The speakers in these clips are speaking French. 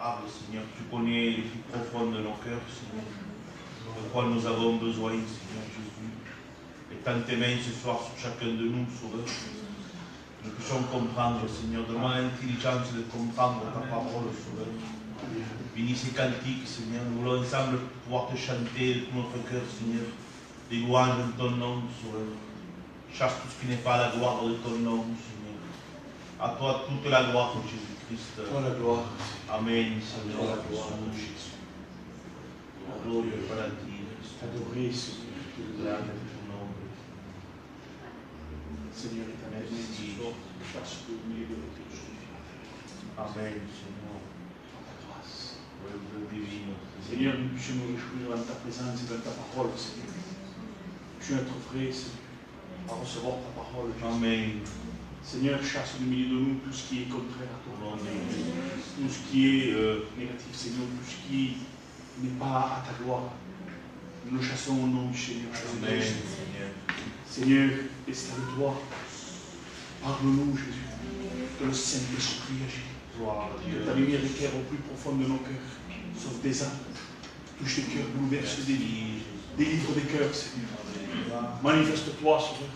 Parle, Seigneur, tu connais les plus profondes de nos cœurs, Seigneur. De quoi nous avons besoin, Seigneur Jésus. Étends tes mains ce soir sur chacun de nous, Sauveur. Que nous puissions comprendre, Seigneur. Donne-moi l'intelligence de comprendre ta parole, Sauveur. Bénis ces cantiques, Seigneur. Nous voulons ensemble pouvoir te chanter de tout notre cœur, Seigneur. Des louanges de ton nom, Sauveur. Chasse tout ce qui n'est pas la gloire de ton nom, Seigneur. À toi toute la gloire, Jésus-Christ. Toi la gloire. Amen, Seigneur. Toi la gloire de Jésus. Gloria à Dieu. T'adorer, Seigneur. Te Grande donner. ton nom. Seigneur éternel, merci fort parce que au milieu de notre vie, Amen, Seigneur. par ta grâce. Œuvre divine. Seigneur, nous puissions nous réjouir dans ta présence et dans ta parole, Seigneur. Tu es notre vrai, Seigneur, à recevoir ta parole, Jésus. Amen. Seigneur, chasse au milieu de nous tout ce qui est contraire à ton nom. Tout ce qui est négatif, Seigneur, tout ce qui n'est pas à ta gloire. Nous le chassons au nom du Seigneur. Amen, Seigneur. Seigneur, installe-toi. Parle-nous, Jésus. Que le Saint-Esprit agit. Gloire à Que Dieu. ta lumière éclaire au plus profond de nos cœurs. Sauve des âmes. Touche les cœurs, bouleverse des vies. Délivre des cœurs, Seigneur. Manifeste-toi, Sauveur.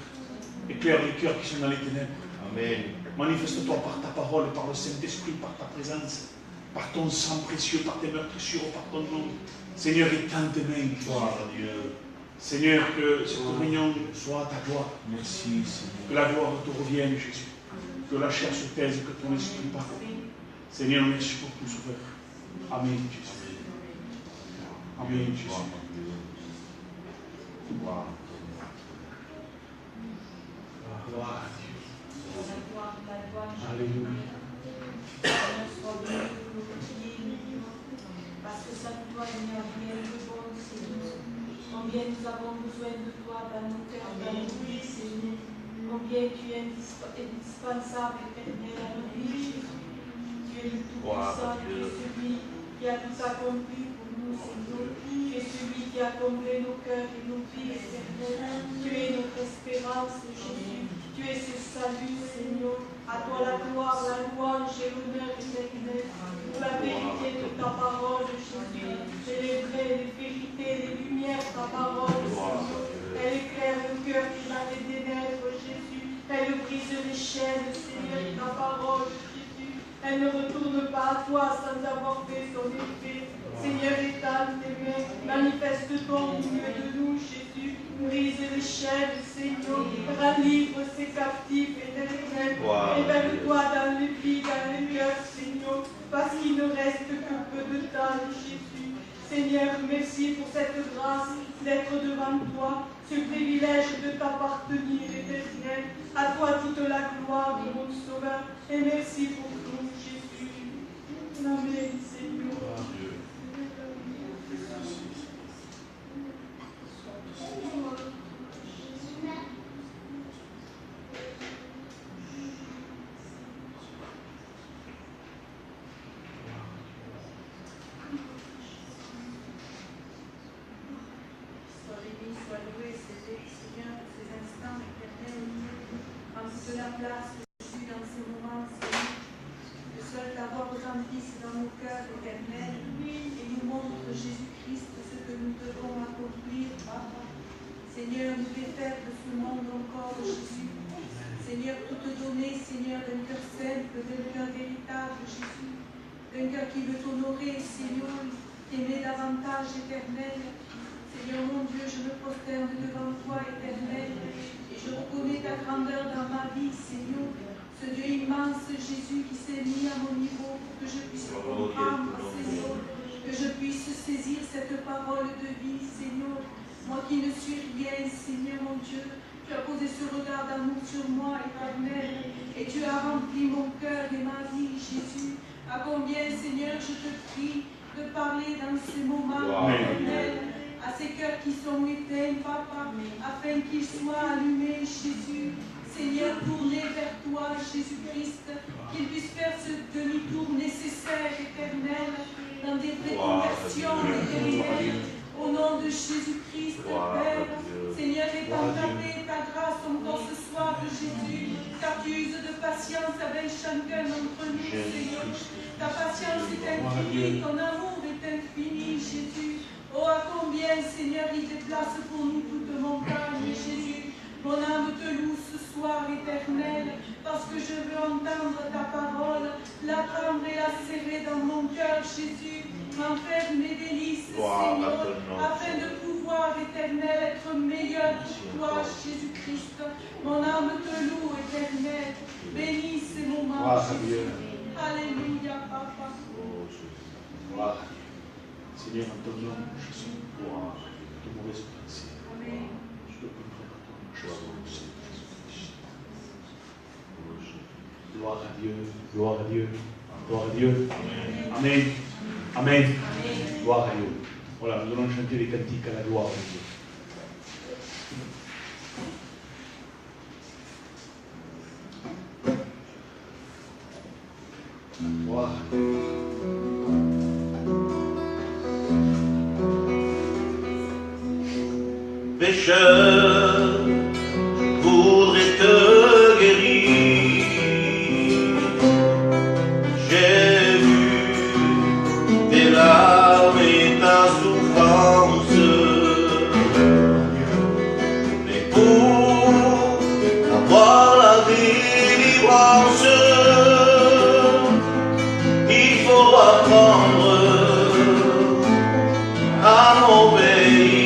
Éclaire les cœurs qui sont dans les ténèbres. Amen. Manifeste-toi par ta parole, par le Saint-Esprit, par ta présence, par ton sang précieux, par tes meurtrissures, par ton nom. Seigneur, étends tes mains. Gloire à Dieu. Seigneur, que cette réunion soit à ta gloire. Merci, Seigneur. Que la gloire te revienne, Jésus. Que la chair se taise, que ton esprit parle. Seigneur, merci pour tout, Sauveur. Amen, Jésus. Amen, Jésus. Gloire. Gloire à Dieu. La gloire, Alléluia. Seigneur, sois béni pour nos prières, parce que ça nous doit venir bien de bon, Seigneur. Combien nous avons besoin de toi dans nos cœurs, dans nos vies, Seigneur. Combien tu es indispensable, éternel, à nos vies, Jésus. Tu es le Tout-Puissant, tu es celui qui a tout accompli pour nous, Seigneur. Tu es celui qui a comblé nos cœurs et nos vies, éternel. Tu es notre espérance, Jésus. Tu es ce salut, Seigneur. À toi la gloire, la louange et l'honneur éternel. Pour la vérité de ta parole, Jésus. C'est les vraies, les vérités, les lumières de ta parole, Seigneur. Elle éclaire le cœur qui va les ténèbres, Jésus. Elle brise les chaînes, Seigneur, de ta parole, Jésus. Elle ne retourne pas à toi sans avoir fait son effet. Seigneur, étends tes mains, manifeste-toi au milieu de nous, Jésus. Brise les chaînes, Seigneur. Rends libre ces captifs, éternel. Révèle-toi dans les vies, dans les cœurs, Seigneur. Parce qu'il ne reste que peu de temps, Jésus. Seigneur, merci pour cette grâce d'être devant toi, ce privilège de t'appartenir, éternel. À toi toute la gloire, mon Sauveur, et merci pour nous, Jésus. Amen, Seigneur. Sois béni, sois loué, Seigneur, pour ces instants éternels. Prends toute la place que je suis dans ces moments, Seigneur. Que seul ta voix retentisse dans nos cœurs éternels et nous montre, Jésus-Christ, ce que nous devons accomplir, Papa. Seigneur, nous fais faire de ce monde encore, Jésus. Seigneur, tout te donner, Seigneur, d'un cœur simple, d'un cœur véritable, Jésus. D'un cœur qui veut t'honorer, Seigneur, t'aimer davantage, éternel. Seigneur mon Dieu, je me prosterne devant toi, éternel, et je reconnais ta grandeur dans ma vie, Seigneur. Ce Dieu immense, Jésus, qui s'est mis à mon niveau pour que je puisse comprendre, Seigneur, que je puisse saisir cette parole de vie, Seigneur. Moi qui ne suis rien, Seigneur mon Dieu, tu as posé ce regard d'amour sur moi, éternel, et tu as rempli mon cœur et ma vie, Jésus. À combien, Seigneur, je te prie de parler dans ces moments, éternel, à ces cœurs qui sont éteints, Papa, afin qu'ils soient allumés, Jésus. Seigneur, tournés vers toi, Jésus-Christ, qu'ils puissent faire ce demi-tour nécessaire, éternel, dans des vraies conversions éternelles. Au nom de Jésus-Christ, Père, Seigneur, répands ta paix, ta grâce encore ce soir, Jésus, car tu uses de patience avec chacun d'entre nous, Seigneur. Ta patience est infinie, ton amour est infini, Jésus. Oh, à combien, Seigneur, il déplace pour nous toute montagne, Jésus. Mon âme te loue ce soir, Éternel, parce que je veux entendre ta parole, la prendre et la serrer dans mon cœur, Jésus, m'en faire mes délices, Seigneur, afin de pouvoir, Éternel, être meilleur pour toi, Jésus-Christ. Mon âme te loue, Éternel. Bénis ces moments, Jésus. Alléluia, Papa. Gloire à Dieu. Seigneur, en ton nom, je suis gloire de mauvaises pensées. Amen. Je te prie pour ton nom, Jésus-Christ. Gloire à Dieu, gloire à Dieu, gloire à Dieu. Amen. Amen. Gloire à Dieu. Voilà, nous allons chanter les cantiques à la gloire de Dieu. Gloire à Dieu. Pécheur, je voudrais te guérir. J'ai vu tes larmes et ta souffrance, mais pour avoir la délivrance, il faut apprendre à m'obéir.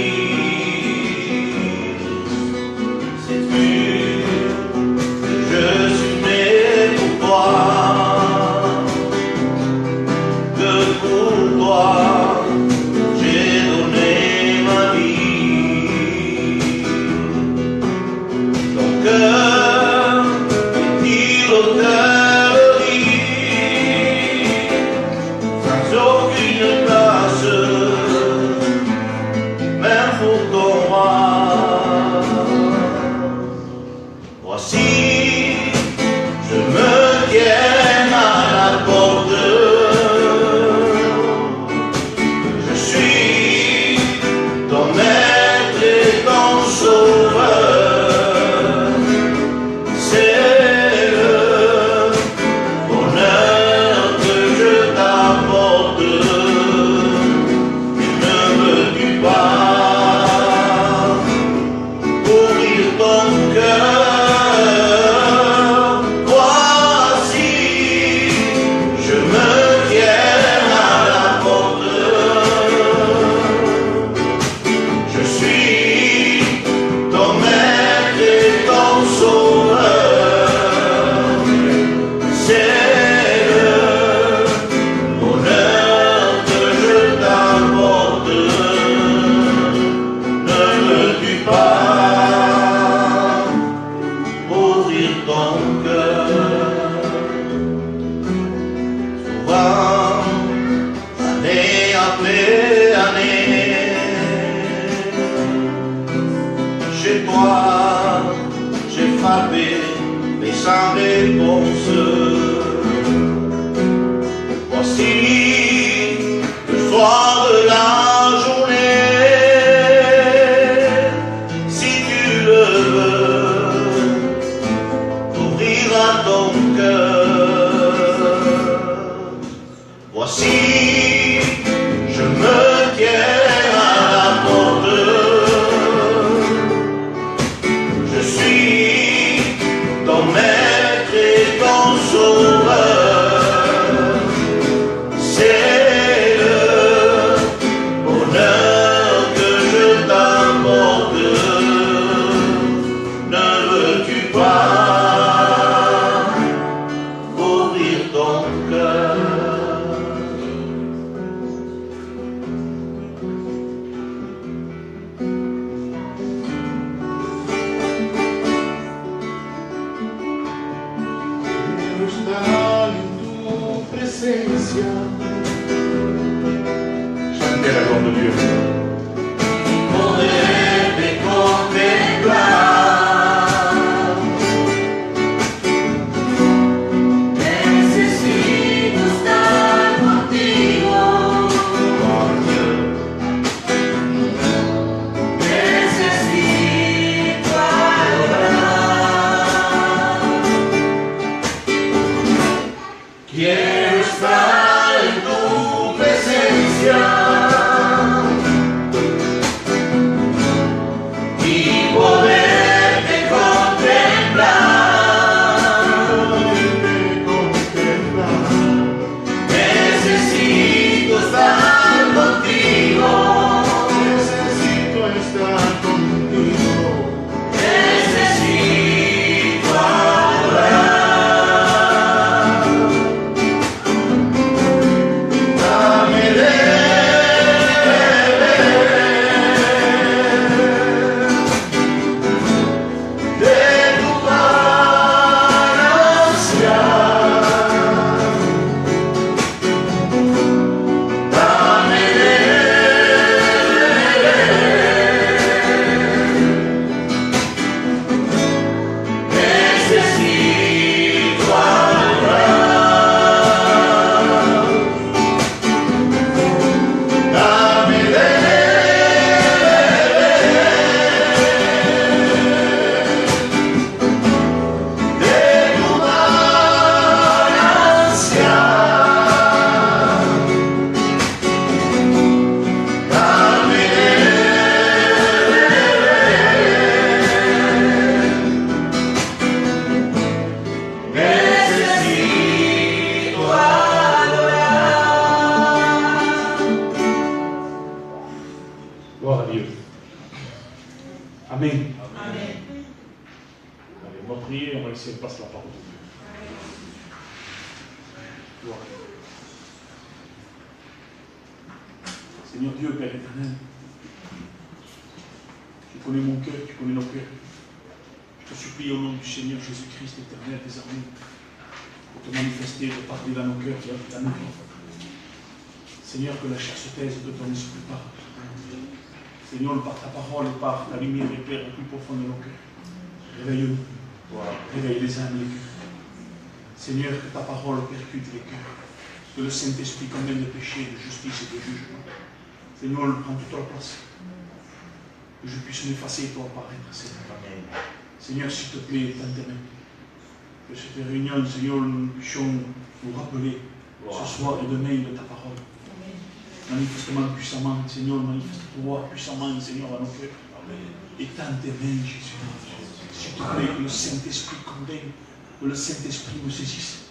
Quiero estar Amen. Amen. Allez, on va prier, on va laisser passer la parole de Dieu. Gloire. Seigneur Dieu, Père éternel, tu connais mon cœur, tu connais nos cœurs. Je te supplie au nom du Seigneur Jésus-Christ éternel, désormais, pour te manifester, de parler dans nos cœurs, dans nos vies. Seigneur, que la chair se taise de ton esprit parle. Seigneur, par ta parole et par ta lumière éclaire au plus profond de nos cœurs. Réveille-nous. Réveille les âmes et les cœurs. Seigneur, que ta parole percute les cœurs. Que le Saint-Esprit condamne le péché, de justice et de jugement. Seigneur, prends toute la place. Que je puisse m'effacer et toi apparaître, Seigneur. Seigneur, s'il te plaît, tends tes mains. Que cette réunion, Seigneur, nous puissions nous rappeler ce soir et demain de ta parole. Manifestement, puissamment, Seigneur, manifeste-toi puissamment, Seigneur, à nos cœurs. Et tends tes mains, Jésus. S'il te plaît, que le Saint-Esprit condamne, que le Saint-Esprit me saisisse.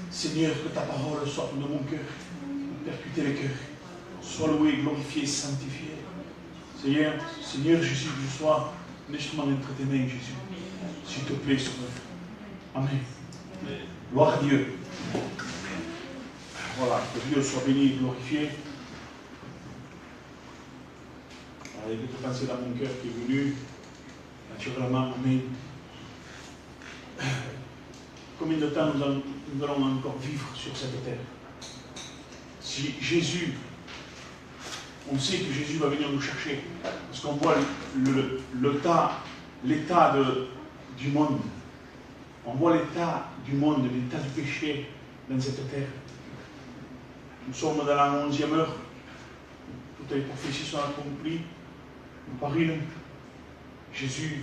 Seigneur, que ta parole sorte de mon cœur, percuter les cœurs. Sois loué, glorifié, sanctifié. Seigneur, Seigneur Jésus, que je sois un instrument entre tes mains, Jésus. S'il te plaît, Sauveur. Amen. Gloire à Dieu. Voilà, que Dieu soit béni et glorifié. Il y a d'autres pensées dans mon cœur qui est venu. Naturellement, Amen. Combien de temps nous allons encore vivre sur cette terre? Si Jésus, on sait que Jésus va venir nous chercher, parce qu'on voit l'état du monde. On voit l'état du monde, l'état du péché dans cette terre. Nous sommes dans la 11e heure. Toutes les prophéties sont accomplies. Par une, Jésus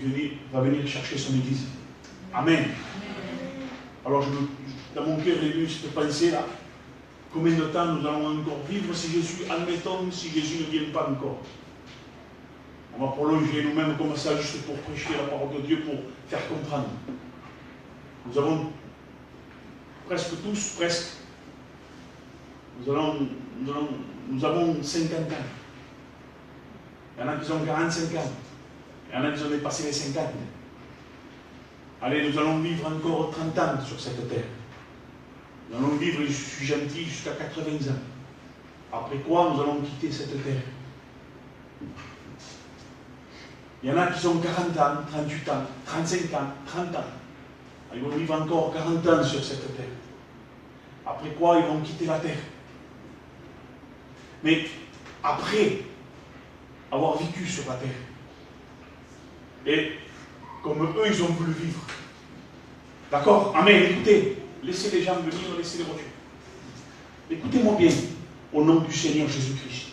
va venir chercher son Église. Amen. Alors, dans mon cœur, j'ai eu cette pensée-là. Combien de temps nous allons encore vivre si Jésus, admettons, si Jésus ne vient pas encore? On va prolonger nous-mêmes comme ça, juste pour prêcher la parole de Dieu, pour faire comprendre. Nous avons presque tous, nous avons 50 ans. Il y en a qui ont 45 ans. Il y en a qui ont dépassé les 50. Allez, nous allons vivre encore 30 ans sur cette terre. Nous allons vivre, je suis gentil, jusqu'à 80 ans. Après quoi, nous allons quitter cette terre. Il y en a qui ont 40 ans, 38 ans, 35 ans, 30 ans. Ils vont vivre encore 40 ans sur cette terre. Après quoi, ils vont quitter la terre. Mais après avoir vécu sur la terre, et comme eux, ils ont voulu vivre. D'accord? Amen. Écoutez, laissez les gens venir, laissez les voitures. Écoutez-moi bien, au nom du Seigneur Jésus-Christ.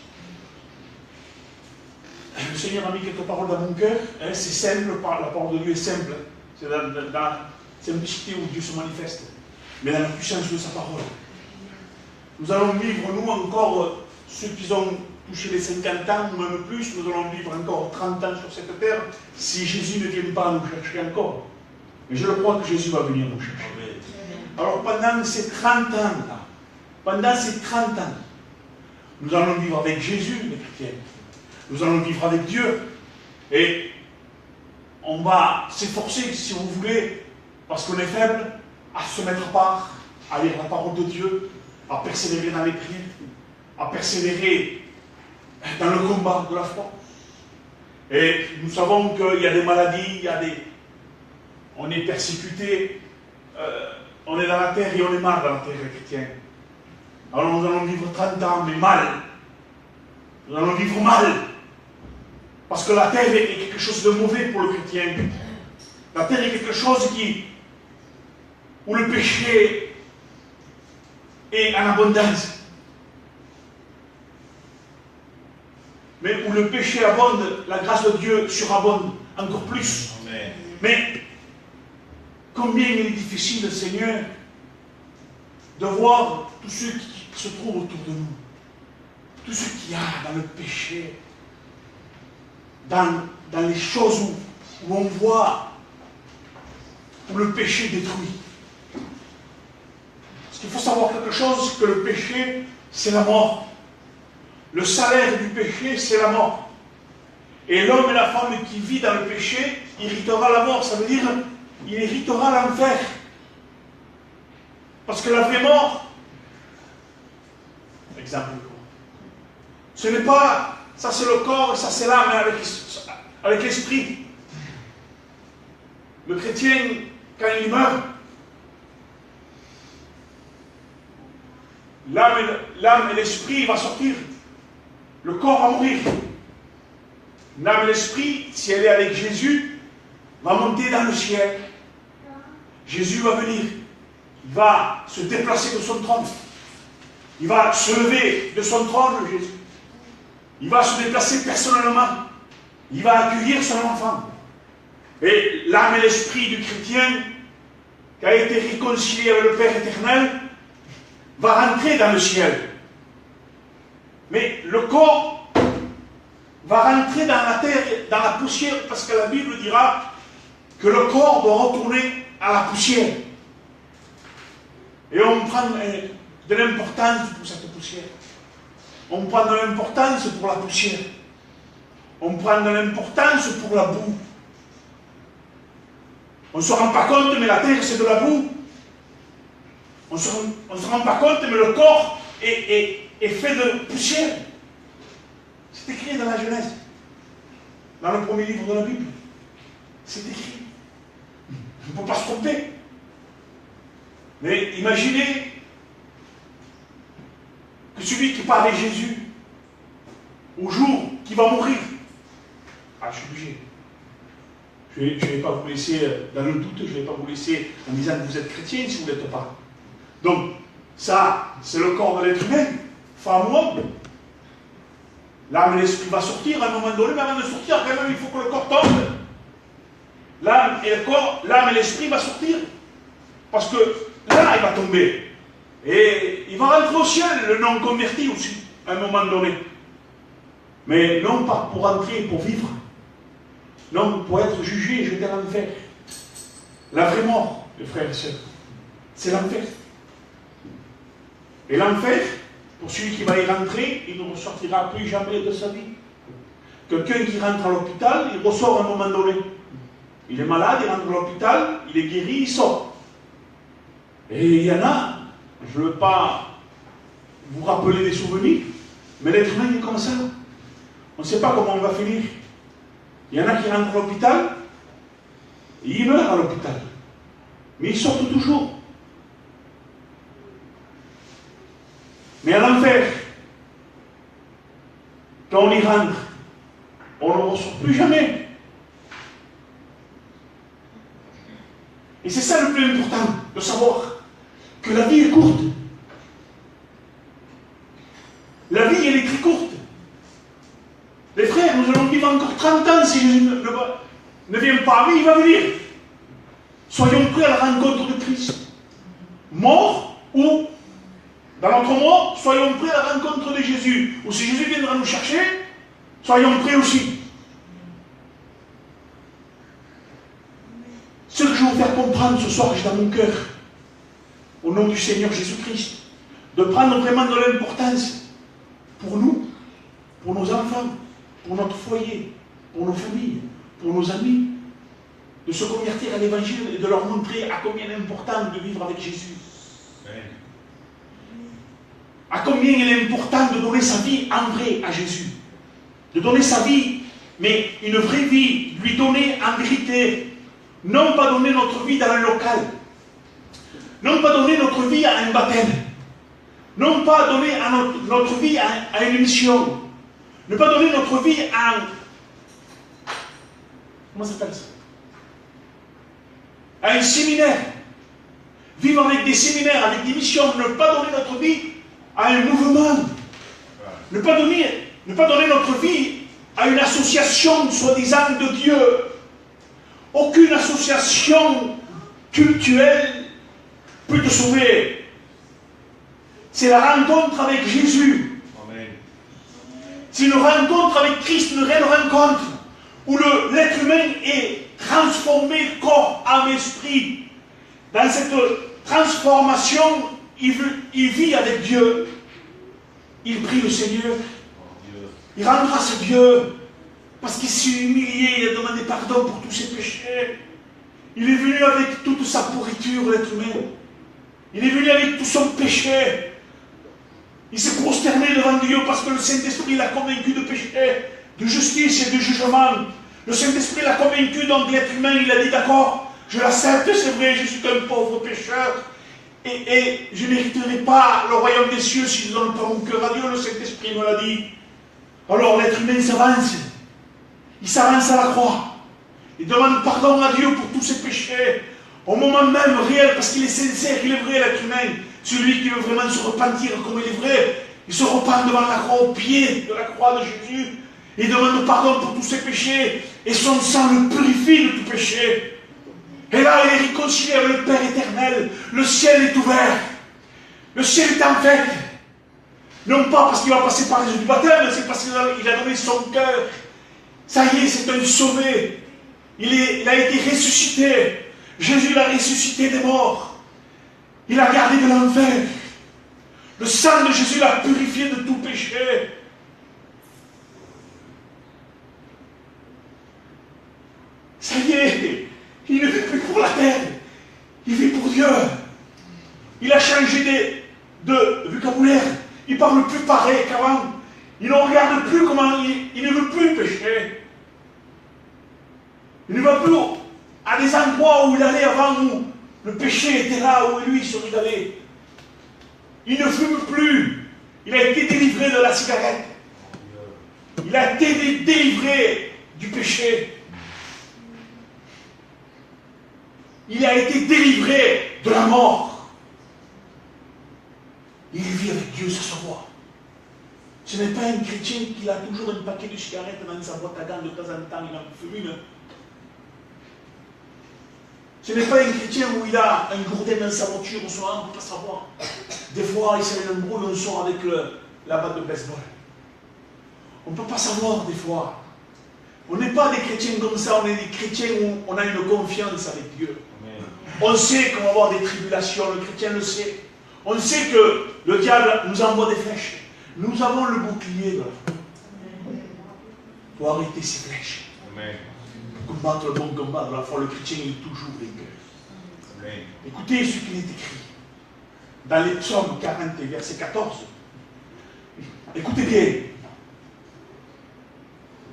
Le Seigneur a mis quelques paroles dans mon cœur. Hein, c'est simple, la parole de Dieu est simple. C'est dans la simplicité où Dieu se manifeste. Mais dans la puissance de sa parole. Nous allons vivre, nous, encore, ceux qui ont touché les 50 ans, ou même plus, nous allons vivre encore 30 ans sur cette terre, si Jésus ne vient pas nous chercher encore. Mais je le crois que Jésus va venir nous chercher. Alors pendant ces 30 ans, nous allons vivre avec Jésus, les chrétiens. Nous allons vivre avec Dieu. Et on va s'efforcer, si vous voulez, parce qu'on est faible, à se mettre à part, à lire la parole de Dieu, à persévérer dans les prières, à persévérer dans le combat de la foi. Et nous savons qu'il y a des maladies, on est persécuté, on est dans la terre et on est mal dans la terre, les chrétiens. Alors nous allons vivre 30 ans, mais mal. Nous allons vivre mal. Parce que la terre est quelque chose de mauvais pour le chrétien. La terre est quelque chose où le péché est en abondance. Mais où le péché abonde, la grâce de Dieu surabonde encore plus. Amen. Mais combien il est difficile, Seigneur, de voir tous ceux qui se trouvent autour de nous, tout ce qu'il y a dans le péché, dans les choses où on voit, où le péché détruit. Parce qu'il faut savoir quelque chose, que le péché, c'est la mort. Le salaire du péché, c'est la mort. Et l'homme et la femme qui vit dans le péché héritera la mort. Ça veut dire, il héritera l'enfer. Parce que la vraie mort, exemple, ce n'est pas, ça c'est le corps et ça c'est l'âme avec l'esprit. Le chrétien, quand il meurt, l'âme et l'esprit va sortir. Le corps va mourir. L'âme et l'esprit, si elle est avec Jésus, va monter dans le ciel. Jésus va venir. Il va se déplacer de son trône. Il va se lever de son trône, Jésus. Il va se déplacer personnellement. Il va accueillir son enfant. Et l'âme et l'esprit du chrétien, qui a été réconcilié avec le Père éternel, va rentrer dans le ciel. Mais le corps va rentrer dans la terre, dans la poussière, parce que la Bible dira que le corps doit retourner à la poussière. Et on prend de l'importance pour cette poussière. On prend de l'importance pour la poussière. On prend de l'importance pour la boue. On ne se rend pas compte, mais la terre c'est de la boue. On ne se rend pas compte, mais le corps est fait de poussière. C'est écrit dans la Genèse, dans le premier livre de la Bible. C'est écrit. On ne peut pas se tromper. Mais imaginez que celui qui part avec Jésus, au jour qu'il va mourir, je suis obligé. Je ne vais pas vous laisser dans le doute, je ne vais pas vous laisser en disant que vous êtes chrétien si vous ne l'êtes pas. Donc, ça, c'est le corps de l'être humain, femme ou homme. L'âme et l'esprit va sortir à un moment donné, mais avant de sortir, quand même, il faut que le corps tombe. L'âme et l'esprit va sortir. Parce que là, il va tomber. Et il va rentrer au ciel, le non converti aussi, à un moment donné. Mais non pas pour entrer, pour vivre. Non, pour être jugé et jeté à l'enfer. La vraie mort, les frères et sœurs, c'est l'enfer. Et l'enfer, pour celui qui va y rentrer, il ne ressortira plus jamais de sa vie. Quelqu'un qui rentre à l'hôpital, il ressort à un moment donné. Il est malade, il rentre à l'hôpital, il est guéri, il sort. Et il y en a, je ne veux pas vous rappeler des souvenirs, mais l'être humain est comme ça. On ne sait pas comment on va finir. Il y en a qui rentrent à l'hôpital, et ils meurent à l'hôpital. Mais ils sortent toujours. Mais à l'enfer, quand on y rentre, on ne ressort plus jamais. Et c'est ça le plus important, de savoir que la vie est courte. La vie, elle est très courte. Les frères, nous allons vivre encore 30 ans si Jésus ne vient pas. Oui, il va venir. Soyons prêts à la rencontre de Christ. Mort ou, dans notre mort, soyons prêts à la rencontre de Jésus. Ou si Jésus viendra nous chercher, soyons prêts aussi. Ce que je veux vous faire comprendre ce soir, j'ai dans mon cœur, au nom du Seigneur Jésus-Christ, de prendre vraiment de l'importance pour nous, pour nos enfants, pour notre foyer, pour nos familles, pour nos amis, de se convertir à l'évangile et de leur montrer à combien il est important de vivre avec Jésus. À combien il est important de donner sa vie en vrai à Jésus. De donner sa vie, mais une vraie vie, lui donner en vérité. Non pas donner notre vie dans un local. Non pas donner notre vie à un baptême. Non pas donner notre vie à une mission. Ne pas donner notre vie à... Comment ça s'appelle ça? À un séminaire. Vivre avec des séminaires, avec des missions. Ne pas donner notre vie à un mouvement. Ne pas donner notre vie à une association soi-disant de Dieu. Aucune association cultuelle peut te sauver. C'est la rencontre avec Jésus. Amen. C'est une rencontre avec Christ, une réelle rencontre, où l'être humain est transformé corps, âme, esprit. Dans cette transformation, il vit avec Dieu. Il prie le Seigneur. Il rendra à Dieu. Parce qu'il s'est humilié, il a demandé pardon pour tous ses péchés. Il est venu avec toute sa pourriture, l'être humain. Il est venu avec tout son péché. Il s'est prosterné devant Dieu parce que le Saint-Esprit l'a convaincu de péché, de justice et de jugement. Le Saint-Esprit l'a convaincu, donc l'être humain, il a dit d'accord, je l'accepte, c'est vrai, je suis qu'un pauvre pécheur. Et je ne mériterai pas le royaume des cieux si je ne donne pas mon cœur à Dieu, le Saint-Esprit me l'a dit. Alors l'être humain s'avance. Il s'avance à la croix. Il demande pardon à Dieu pour tous ses péchés. Au moment même réel, parce qu'il est sincère, il est vrai, l'être humain. Celui qui veut vraiment se repentir comme il est vrai, il se repent devant la croix, au pied de la croix de Jésus. Il demande pardon pour tous ses péchés. Et son sang le purifie de tout péché. Et là, il est réconcilié avec le Père éternel. Le ciel est ouvert. Le ciel est en fête. Non pas parce qu'il va passer par les eaux du baptême, c'est parce qu'il a donné son cœur. Ça y est, c'est un sauvé. Il a été ressuscité. Jésus l'a ressuscité des morts. Il a gardé de l'enfer. Le sang de Jésus l'a purifié de tout péché. Ça y est, il ne vit plus pour la terre. Il vit pour Dieu. Il a changé de vocabulaire. Il ne parle plus pareil qu'avant. Il ne regarde plus comment il ne veut plus pécher. Il ne va plus à des endroits où il allait avant, où le péché était là, où lui il serait allé. Il ne fume plus. Il a été délivré de la cigarette. Il a été délivré du péché. Il a été délivré de la mort. Il vit avec Dieu sur sa voie. Ce n'est pas un chrétien qui a toujours un paquet de cigarettes dans sa boîte à gants, de temps en temps il en fume une. Ce n'est pas un chrétien où il a un gourdin dans sa voiture, on ne peut pas savoir. Des fois, il s'est un embrouille, on sort avec la batte de baseball. On ne peut pas savoir des fois. On n'est pas des chrétiens comme ça, on est des chrétiens où on a une confiance avec Dieu. Amen. On sait qu'on va avoir des tribulations, le chrétien le sait. On sait que le diable nous envoie des flèches. Nous avons le bouclier de la foi. Il faut arrêter ces flèches. Amen. Combattre le bon combat de la foi, le chrétien est toujours vainqueur. Écoutez ce qu'il est écrit dans les psaumes 40, verset 14. Écoutez bien.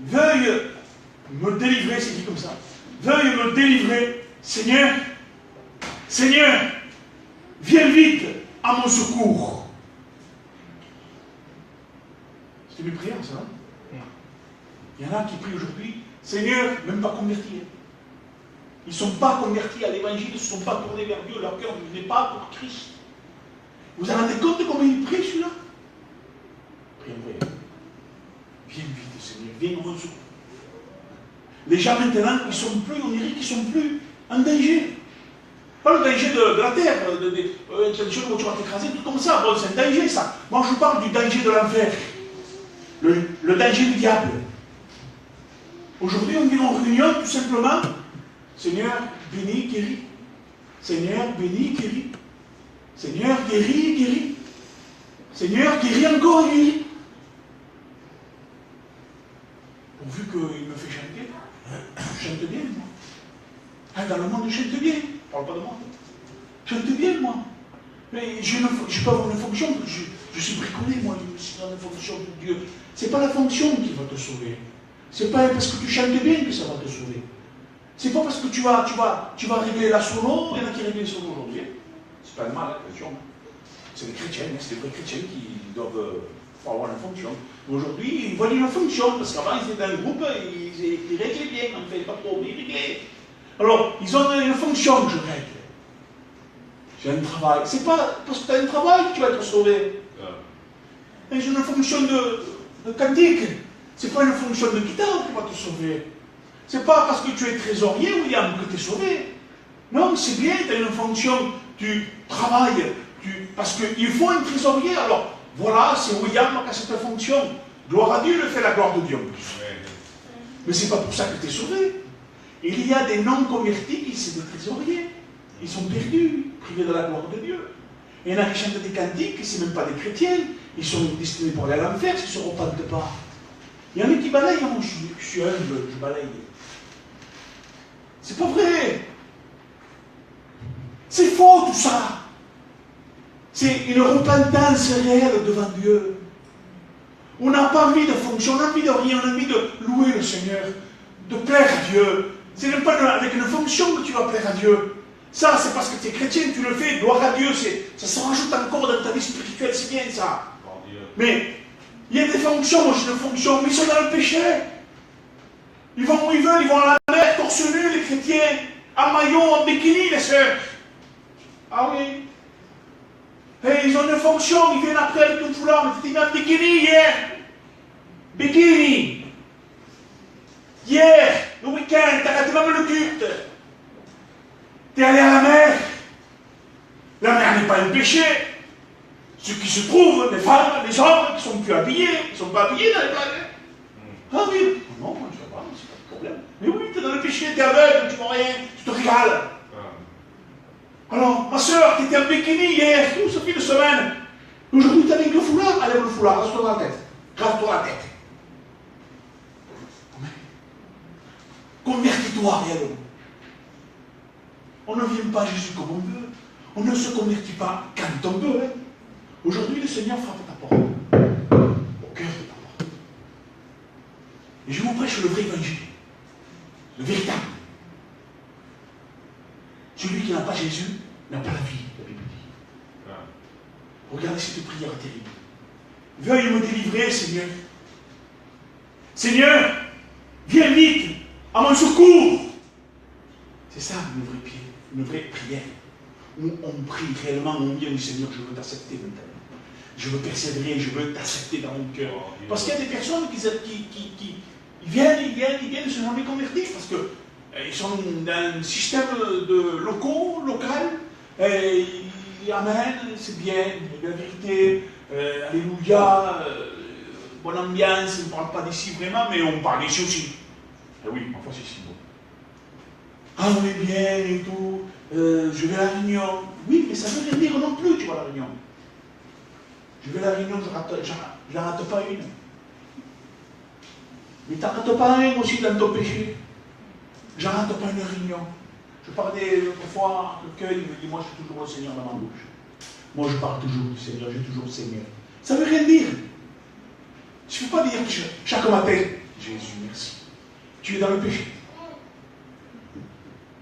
Veuille me délivrer, c'est dit comme ça. Veuille me délivrer, Seigneur. Seigneur, viens vite à mon secours. C'est une prière, ça. Il y en a qui prient aujourd'hui. Seigneur, même pas convertis. Ils ne sont pas convertis à l'évangile, ils ne se sont pas tournés vers Dieu, leur cœur n'est pas pour Christ. Vous vous rendez compte de comment il prie celui-là? Prie en vrai. Viens vite, Seigneur, viens au secours. Les gens maintenant, ils sont plus, on dirait qu'ils ne sont plus en danger. Pas le danger de la terre, attention, où tu vas t'écraser, tout comme ça. Bon, c'est un danger ça. Moi je parle du danger de l'enfer. Le danger du diable. Aujourd'hui, on vient en réunion tout simplement. Seigneur, bénis, guéris. Seigneur, bénis, guéris. Seigneur, guéris, guéris. Seigneur, guéris encore, guéris. Pourvu qu'il me fait chanter. Je chante bien, moi. Ah, dans le monde, je chante bien. Je ne parle pas de moi. Je chante bien, moi. Mais je peux avoir une fonction. Je suis bricolé, moi, je suis dans une fonction de Dieu. Ce n'est pas la fonction qui va te sauver. Ce n'est pas parce que tu chantes bien que ça va te sauver. Ce n'est pas parce que tu vas régler la solo, il y en a qui règlent les solos aujourd'hui. C'est pas le mal, la question. C'est les chrétiens, c'est les vrais chrétiens qui doivent avoir une fonction. Aujourd'hui, ils voient une fonction, parce qu'avant ils étaient dans un groupe, ils réglaient bien, on ne fait pas trop, mais ils réglaient. Alors, ils ont une fonction que je règle. J'ai un travail. C'est pas parce que tu as un travail que tu vas être sauvé. Et j'ai une fonction de cantique. Ce n'est pas une fonction de guitare qui va te sauver. Ce n'est pas parce que tu es trésorier, William, que tu es sauvé. Non, c'est bien, tu as une fonction, tu travailles, parce qu'il faut un trésorier. Alors, voilà, c'est William qui a cette fonction. Gloire à Dieu, il fait la gloire de Dieu en plus. Mais ce n'est pas pour ça que tu es sauvé. Il y a des non-convertis qui sont des trésoriers. Ils sont perdus, privés de la gloire de Dieu. Et il y en a qui chantent des cantiques, ce n'est même pas des chrétiens. Ils sont destinés pour aller à l'enfer s'ils ne se repentent pas. Il y en a qui balayent, moi je suis humble, je balaye. C'est pas vrai. C'est faux tout ça. C'est une repentance réelle devant Dieu. On n'a pas envie de fonction, on n'a envie de rien, on a envie de louer le Seigneur, de plaire à Dieu. Ce n'est pas avec une fonction que tu vas plaire à Dieu. Ça, c'est parce que tu es chrétien, tu le fais, gloire à Dieu, ça se rajoute encore dans ta vie spirituelle, c'est bien ça. Mais il y a des fonctions, moi j'ai une fonction, mais ils sont dans le péché. Ils vont où ils veulent, ils vont à la mer, torse nu, les chrétiens, en maillot, en bikini, les sœurs. Ah oui. Et ils ont une fonction, ils viennent après avec une foulard, mais tu étais en bikini hier. Bikini. Hier, le week-end, t'as raté même le culte. T'es allé à la mer. La mer n'est pas un péché. Ce qui se trouve, les femmes, les hommes qui sont plus habillés, ils ne sont pas habillés dans les plages. Ah oui. Non, moi je ne sais pas, c'est pas de problème. Mais oui, t'es dans le péché, t'es aveugle, tu vois rien, tu te régales. Alors, ma soeur, tu étais en bikini hier, tout ce fin de semaine. Aujourd'hui, tu as avec le foulard. Allez, le foulard, rase-toi la tête. Rase-toi la tête. Convertis-toi réellement. On ne vient pas à Jésus comme on veut. On ne se convertit pas quand on veut. Hein. Aujourd'hui, le Seigneur frappe à ta porte. Au cœur de ta porte. Et je vous prêche le vrai évangile. Le véritable. Celui qui n'a pas Jésus n'a pas la vie, la Bible dit. Regardez cette prière terrible. Veuille me délivrer, Seigneur. Seigneur, viens vite à mon secours. C'est ça une vraie prière. Où on prie réellement, on dit au Seigneur, je veux t'accepter maintenant. Je veux persévérer, je veux t'accepter dans mon cœur. Parce qu'il y a des personnes qui viennent, ils ne sont jamais convertis parce que ils sont dans un système local, et amen, c'est bien, la vérité, alléluia, bonne ambiance, on ne parle pas d'ici vraiment, mais on parle d'ici aussi. Eh oui, parfois c'est si beau. Ah, on est bien et tout, je vais à la réunion. Oui, mais ça ne veut rien dire non plus, tu vas à la réunion. Je vais à la réunion, je ne rate pas une. Mais tu n'en rates pas un aussi dans ton péché. Je ne rate pas une réunion. Je parlais autrefois à quelqu'un, il me dit, moi j'ai toujours le Seigneur dans ma bouche. Moi je parle toujours du Seigneur, j'ai toujours le Seigneur. Ça ne veut rien dire. Je ne peux pas dire chaque matin, Jésus, merci. Tu es dans le péché.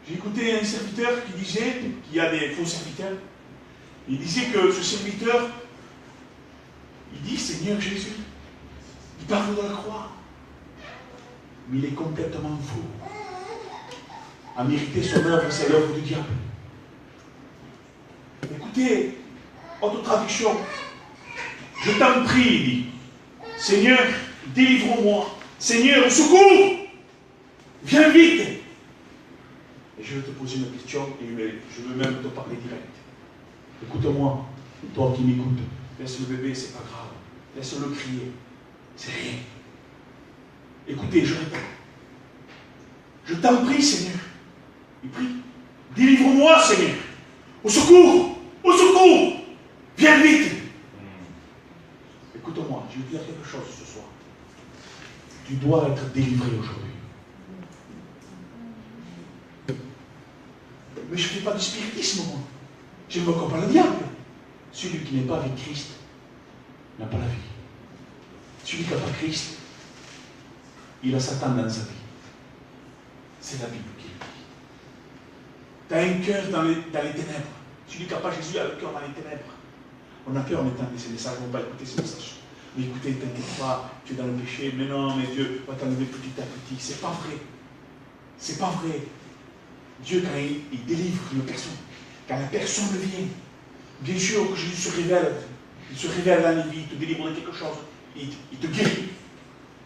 J'ai écouté un serviteur qui disait, qu'il y a des faux serviteurs, il disait que ce serviteur, il dit Seigneur Jésus, il parle de la croix, mais il est complètement faux. En vérité, son œuvre, c'est l'œuvre du diable. Écoutez, autre traduction. Je t'en prie, il dit, Seigneur, délivre-moi. Seigneur, au secours, viens vite. Et je vais te poser une question et je veux même te parler direct. Écoute-moi, toi qui m'écoutes. Laisse le bébé, c'est pas grave. Laisse-le crier. C'est rien. Écoutez, je répète. Je t'en prie, Seigneur. Il prie. Délivre-moi, Seigneur. Au secours! Au secours! Viens vite! Écoute-moi, je vais te dire quelque chose ce soir. Tu dois être délivré aujourd'hui. Mais je ne fais pas du spiritisme, moi. Je ne me compare le diable. Celui qui n'est pas avec Christ n'a pas la vie. Celui qui n'a pas Christ, il a Satan dans sa vie. C'est la Bible qui le dit. Tu as un cœur dans les ténèbres. Celui qui n'a pas Jésus a le cœur dans les ténèbres. On a peur en étant ces messages, on ne va pas écouter ces messages. Mais écoutez, ne t'inquiète pas, tu es dans le péché, mais non, mais Dieu va t'enlever petit à petit. C'est pas vrai. C'est pas vrai. Dieu, quand il délivre une personne, quand la personne vient, bien sûr que Jésus se révèle. Il se révèle dans la vie, il te délivre de quelque chose, il te guérit.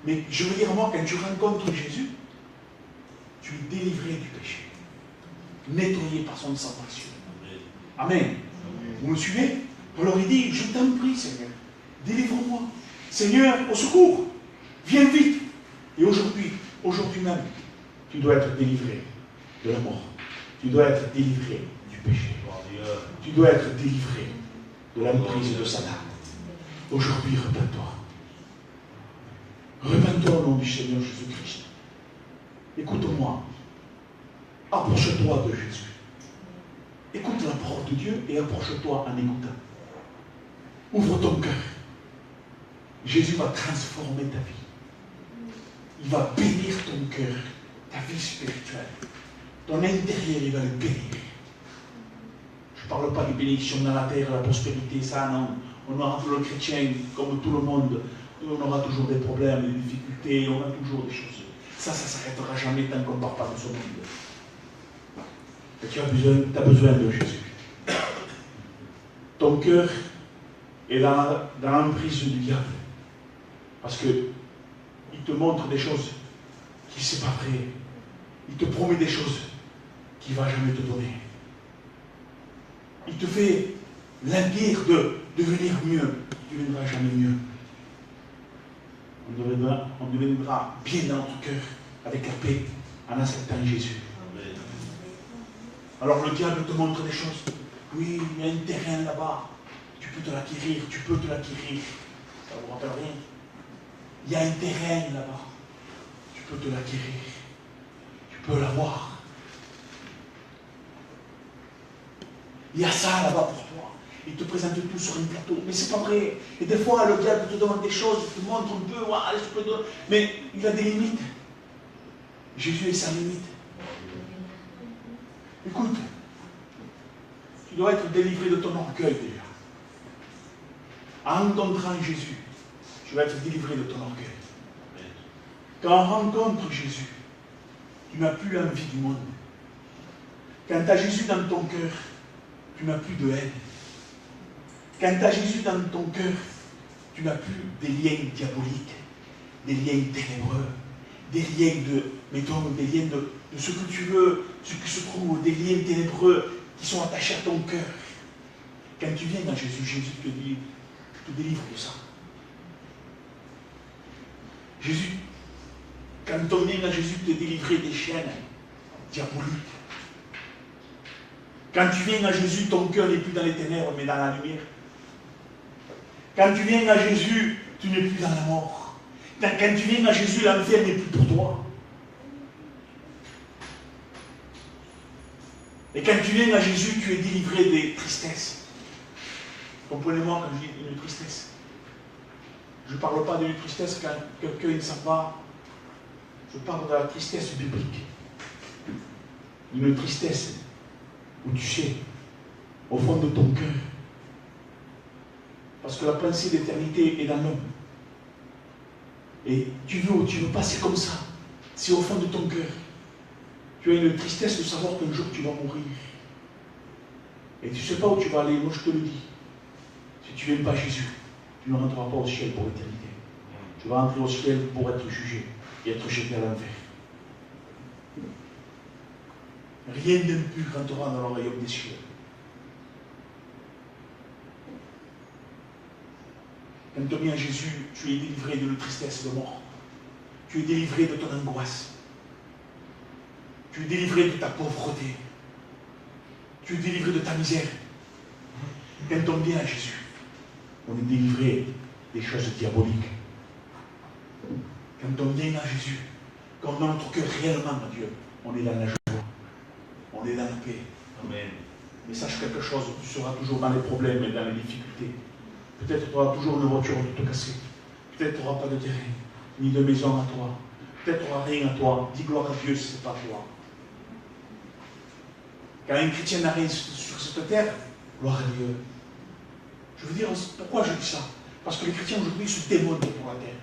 Mais je veux dire, moi, quand tu rencontres Jésus, tu es délivré du péché, nettoyé par son sang précieux. Amen. Vous me suivez? Alors il dit, je t'en prie, Seigneur, délivre-moi. Seigneur, au secours, viens vite. Et aujourd'hui même, tu dois être délivré de la mort. Tu dois être délivré du péché. Tu dois être délivré de l'emprise de Satan. Aujourd'hui, repens-toi. Repens-toi au nom du Seigneur Jésus-Christ. Écoute-moi. Approche-toi de Jésus. Écoute la parole de Dieu et approche-toi en écoutant. Ouvre ton cœur. Jésus va transformer ta vie. Il va bénir ton cœur, ta vie spirituelle. Ton intérieur, il va le bénir. Je ne parle pas de bénédiction dans la terre, la prospérité, ça non. On aura toujours le chrétien, comme tout le monde, on aura toujours des problèmes, des difficultés, on a toujours des choses. Ça ne s'arrêtera jamais tant qu'on ne part pas de ce monde. Et tu as besoin de Jésus. Ton cœur est dans l'emprise du diable. Parce qu'il te montre des choses qui ne sont pas vraies. Il te promet des choses qu'il ne va jamais te donner. Il te fait l'empire de devenir mieux. Tu ne deviendras jamais mieux. On deviendra bien dans notre cœur, avec la paix, en acceptant Jésus. Amen. Alors le diable te montre des choses. Oui, il y a un terrain là-bas. Tu peux te l'acquérir, Ça ne vous rappelle rien. Il y a un terrain là-bas. Tu peux te l'acquérir. Tu peux l'avoir. Il y a ça là-bas pour toi. Il te présente tout sur un plateau. Mais c'est pas vrai. Et des fois, le diable te demande des choses, il te montre un peu, allez, je peux te... Mais il a des limites. Jésus est sa limite. Écoute, tu dois être délivré de ton orgueil déjà. En rencontrant Jésus, tu vas être délivré de ton orgueil. Quand on rencontre Jésus, tu n'as plus l'envie du monde. Quand tu as Jésus dans ton cœur, tu n'as plus de haine. Quand tu as Jésus dans ton cœur, tu n'as plus des liens diaboliques, des liens ténébreux, des liens de ce que tu veux, ce qui se trouve, des liens ténébreux qui sont attachés à ton cœur. Quand tu viens dans Jésus, Jésus te délivre de ça. Jésus, quand on vient dans Jésus, te délivrer des chaînes diaboliques. Quand tu viens à Jésus, ton cœur n'est plus dans les ténèbres, mais dans la lumière. Quand tu viens à Jésus, tu n'es plus dans la mort. Quand tu viens à Jésus, l'enfer n'est plus pour toi. Et quand tu viens à Jésus, tu es délivré des tristesses. Comprenez-moi quand je dis une tristesse. Je ne parle pas d'une tristesse quand quelqu'un ne sait pas. Je parle de la tristesse biblique. Une tristesse où tu sais, au fond de ton cœur, parce que la pensée d'éternité est dans l'homme. Et tu veux pas, c'est comme ça. C'est au fond de ton cœur. Tu as une tristesse de savoir qu'un jour tu vas mourir. Et tu ne sais pas où tu vas aller, moi je te le dis. Si tu n'aimes pas Jésus, tu ne rentreras pas au ciel pour l'éternité. Tu vas entrer au ciel pour être jugé et être jeté à l'enfer. Rien d'impur rentrera dans le royaume des cieux. Quand tu viens à Jésus, tu es délivré d'une tristesse de mort. Tu es délivré de ton angoisse. Tu es délivré de ta pauvreté. Tu es délivré de ta misère. Quand on vient à Jésus, on est délivré des choses diaboliques. Quand on vient à Jésus, quand on a notre cœur réellement à Dieu, on est dans la joie. On est dans la paix. Amen. Mais sache quelque chose, tu seras toujours dans les problèmes et dans les difficultés. Peut-être tu auras toujours une voiture de te casser. Peut-être tu n'auras pas de terrain, ni de maison à toi. Peut-être tu n'auras rien à toi. Dis gloire à Dieu si ce n'est pas toi. Quand un chrétien n'a rien sur cette terre, gloire à Dieu. Je veux dire, pourquoi je dis ça? Parce que les chrétiens aujourd'hui se démontent pour la terre.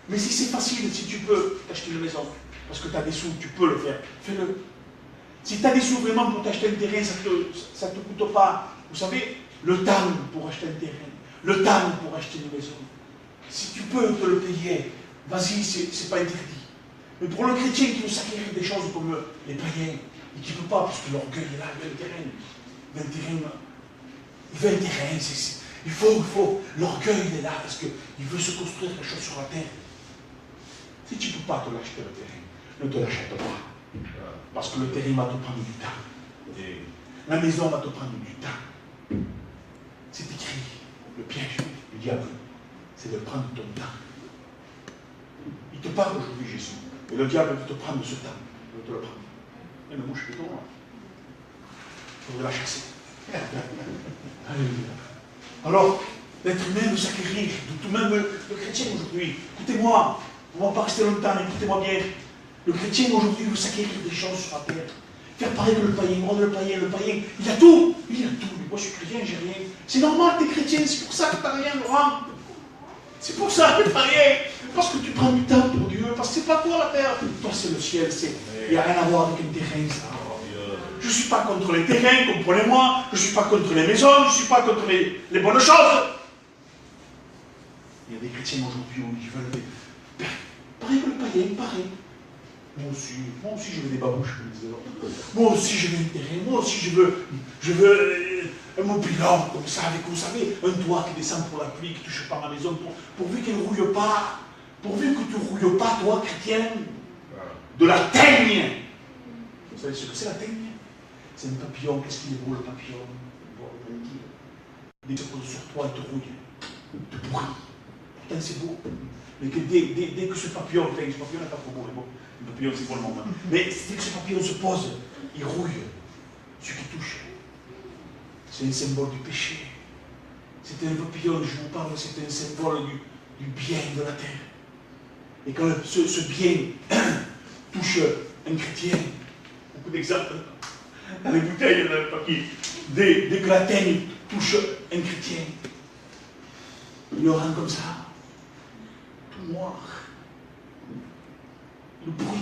Mais si c'est facile, si tu peux t'acheter une maison, parce que tu as des sous, tu peux le faire, fais-le. Si tu as des sous vraiment pour t'acheter un terrain, ça ne te coûte pas, vous savez, le temps pour acheter un terrain, le temps pour acheter une maison. Si tu peux te le payer, vas-y, c'est pas interdit. Mais pour le chrétien qui veut s'acquérir des choses comme les païens, et qui ne peut pas, parce que l'orgueil est là, il veut un terrain. Il veut un terrain, il faut, l'orgueil est là, parce qu'il veut se construire quelque chose sur la terre. Si tu ne peux pas te l'acheter le terrain, ne te l'achète pas. Parce que le terrain va te prendre du temps. Et la maison va te prendre du temps. C'est écrit. Le piège du diable, c'est de prendre ton temps. Il te parle aujourd'hui, Jésus. Et le diable veut te prendre ce temps. Il veut te le prendre. Et le mouche est loin. Il faut la chasser. Alléluia. Alors, l'être humain veut s'acquérir. Tout même le chrétien aujourd'hui. Écoutez-moi. On ne va pas rester longtemps, écoutez-moi bien. Le chrétien aujourd'hui veut s'acquérir des choses sur la terre. Faire pareil que le païen. Moi, le païen, il a tout. Il a tout. Mais moi, je suis chrétien, j'ai rien. C'est normal, t'es chrétien. C'est pour ça que t'as rien, Laurent. C'est pour ça que t'as rien. Parce que tu prends du temps pour Dieu. Parce que c'est pas toi la terre. Toi, c'est le ciel. Il n'y a rien à voir avec un terrain, ça. Je ne suis pas contre les terrains, comprenez-moi. Je ne suis pas contre les maisons. Je ne suis pas contre les bonnes choses. Il y a des chrétiens aujourd'hui où ils veulent des... Pareil que le païen, pareil. Moi aussi je veux des babouches, je me disais. Moi aussi je veux un terrain, moi aussi je veux un mobilant comme ça, avec, vous savez, un toit qui descend pour la pluie, qui ne touche pas ma maison, pourvu qu'elle ne rouille pas, pourvu que tu ne rouilles pas, toi, chrétien, de la teigne. Vous savez ce que c'est la teigne? C'est un papillon, qu'est-ce qu'il est beau le papillon? Dès qu'il se pose sur toi, il te rouille, il te pourrit. Putain, c'est beau. Mais que dès que ce papillon, ce papillon n'est pas trop beau, mais bon. Le papillon, c'est pour le moment. Mais dès que ce papillon se pose, il rouille. Ce qui touche, c'est un symbole du péché. C'est un papillon, je vous parle, c'est un symbole du bien de la terre. Et quand ce bien touche un chrétien, beaucoup d'exemples dans les bouteilles, dans le papier, dès que la teigne touche un chrétien, il le rend comme ça, tout noir. Le bruit.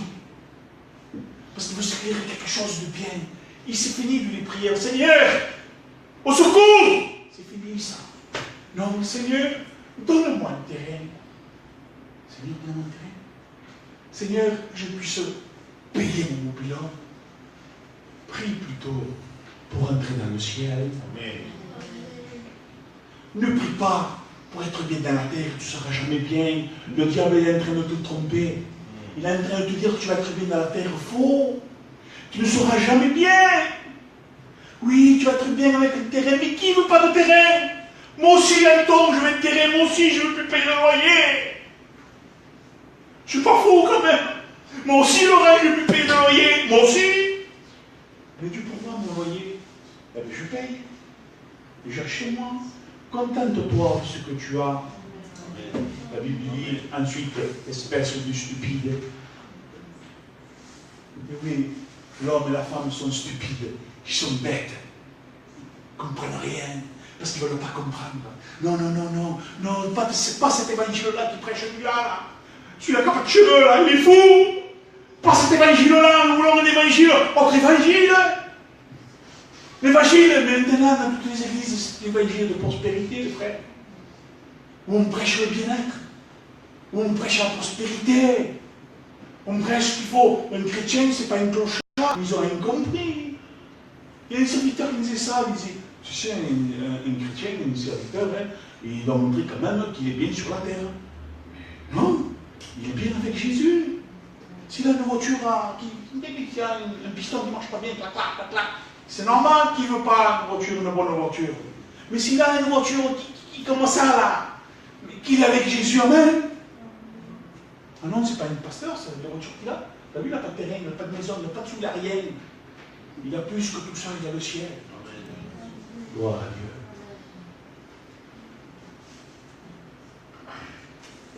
Parce qu'il veut s'écrire quelque chose de bien. Il s'est fini, lui, les prières. Seigneur, au secours! C'est fini, ça. Non, Seigneur, donne-moi un terrain. Seigneur, donne-moi un terrain. Seigneur, que je puisse payer mon bilan. Prie plutôt pour entrer dans le ciel. Amen. Ne prie pas pour être bien dans la terre, tu ne seras jamais bien. Le diable est en train de te tromper. Il est en train de te dire que tu vas être bien dans la terre. Faux. Tu ne seras jamais bien. Oui, tu vas être bien avec le terrain, mais qui ne veut pas de terrain? Moi aussi, Anton, je veux un terrain, moi aussi, je ne veux plus payer le loyer. Je ne suis pas fou quand même. Moi aussi, Laurent, je ne veux plus payer le loyer. Moi aussi. Mais tu pourras mon loyer? Eh bien, je paye. Déjà chez moi. Contente-toi de ce que tu as. La Bible dit ensuite, espèce de stupide. Mais oui, l'homme et la femme sont stupides, ils sont bêtes, ils ne comprennent rien, parce qu'ils ne veulent pas comprendre. Non, c'est pas cet évangile-là qui prêche celui-là. Celui-là qui n'a pas de cheveux, là, il est fou. Pas cet évangile-là, nous voulons un évangile, autre évangile. L'évangile, maintenant, dans toutes les églises, c'est l'évangile de prospérité, frère. Où on prêche le bien-être, où on prêche la prospérité, on prêche qu'il faut. Un chrétien, c'est pas une clochard, ils ont rien compris. Il y a un serviteur qui disait ça, il disait, tu sais, un chrétien, un serviteur, hein, il doit montrer quand même qu'il est bien sur la terre. Non, il est bien avec Jésus. S'il a une voiture, qu'il y a un piston qui ne marche pas bien, clac, clac, clac, clac, c'est normal qu'il ne veut pas une bonne voiture. Mais s'il a une voiture qui commence à là, qu'il est avec Jésus en même. Ah non, c'est pas une pasteur, c'est la voiture qu'il a. T'as vu, il n'a pas de terrain, il n'a pas de maison, il n'a pas de sous rien. Il a plus que tout ça, il a le ciel. Gloire à Dieu.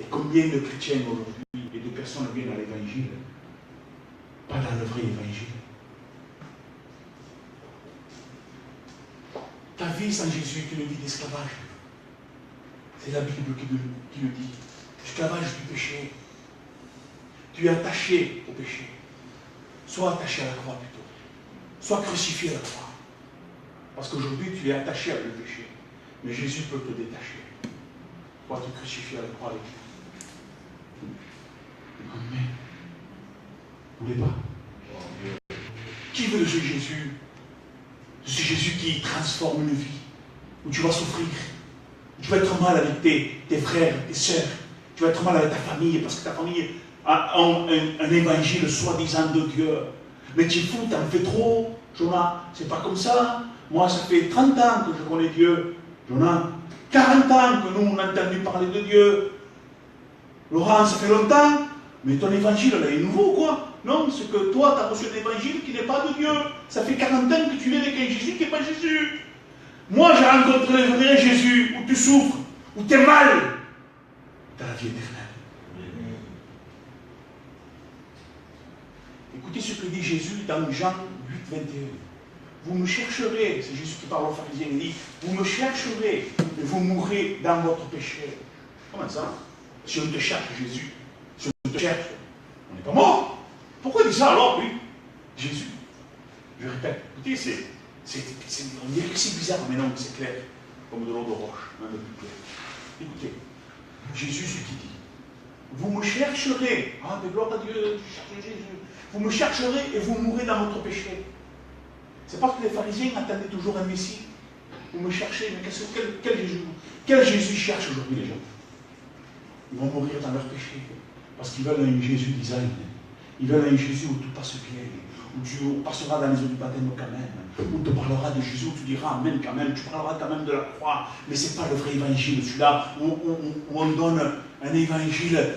Et combien de chrétiens aujourd'hui et de personnes viennent à l'évangile, pas dans le vrai évangile. Ta vie sans Jésus est une vie d'esclavage. C'est la Bible qui le dit. Esclavage du péché. Tu es attaché au péché. Sois attaché à la croix plutôt. Sois crucifié à la croix. Parce qu'aujourd'hui, tu es attaché avec le péché. Mais Jésus peut te détacher. Toi, te crucifier à la croix avec lui. Amen. Vous ne voulez pas? Qui veut de ce Jésus? De ce Jésus qui transforme une vie. Où tu vas souffrir. Tu vas être mal avec tes frères, tes sœurs. Tu vas être mal avec ta famille parce que ta famille a un évangile soi-disant de Dieu. Mais tu es fou, t'en fais trop. Jonas, c'est pas comme ça. Moi, ça fait 30 ans que je connais Dieu. Jonas, 40 ans que nous, on a entendu parler de Dieu. Laurent, ça fait longtemps. Mais ton évangile, là, est nouveau ou quoi? Non, c'est que toi, tu as reçu un évangile qui n'est pas de Dieu. Ça fait 40 ans que tu vis avec un Jésus qui n'est pas Jésus. Moi, j'ai rencontré le vrai Jésus, où tu souffres, où tu es mal. Tu as la vie éternelle. Écoutez ce que dit Jésus dans Jean 8, 21. Vous me chercherez, c'est Jésus qui parle aux pharisiens, il dit, vous me chercherez et vous mourrez dans votre péché. Comment ça? Si on te cherche, Jésus, si on te cherche, on n'est pas mort. Pourquoi il dit ça alors, lui? Jésus. Je répète, écoutez, on dirait que c'est bizarre, mais non, c'est clair, comme de l'eau de roche, même plus clair. Écoutez, Jésus, ce qu'il dit, vous me chercherez, ah, mais gloire à Dieu, je cherche Jésus, vous me chercherez et vous mourrez dans votre péché. C'est parce que les pharisiens attendaient toujours un Messie. Vous me cherchez, mais quel Jésus cherche aujourd'hui les gens? Ils vont mourir dans leur péché. Parce qu'ils veulent un Jésus design. Ils veulent un Jésus où tout passe bien, où tu passeras dans les eaux du baptême quand même, où tu parleras de Jésus, où tu diras Amen quand même, tu parleras quand même de la croix, mais ce n'est pas le vrai évangile, celui-là où on donne un évangile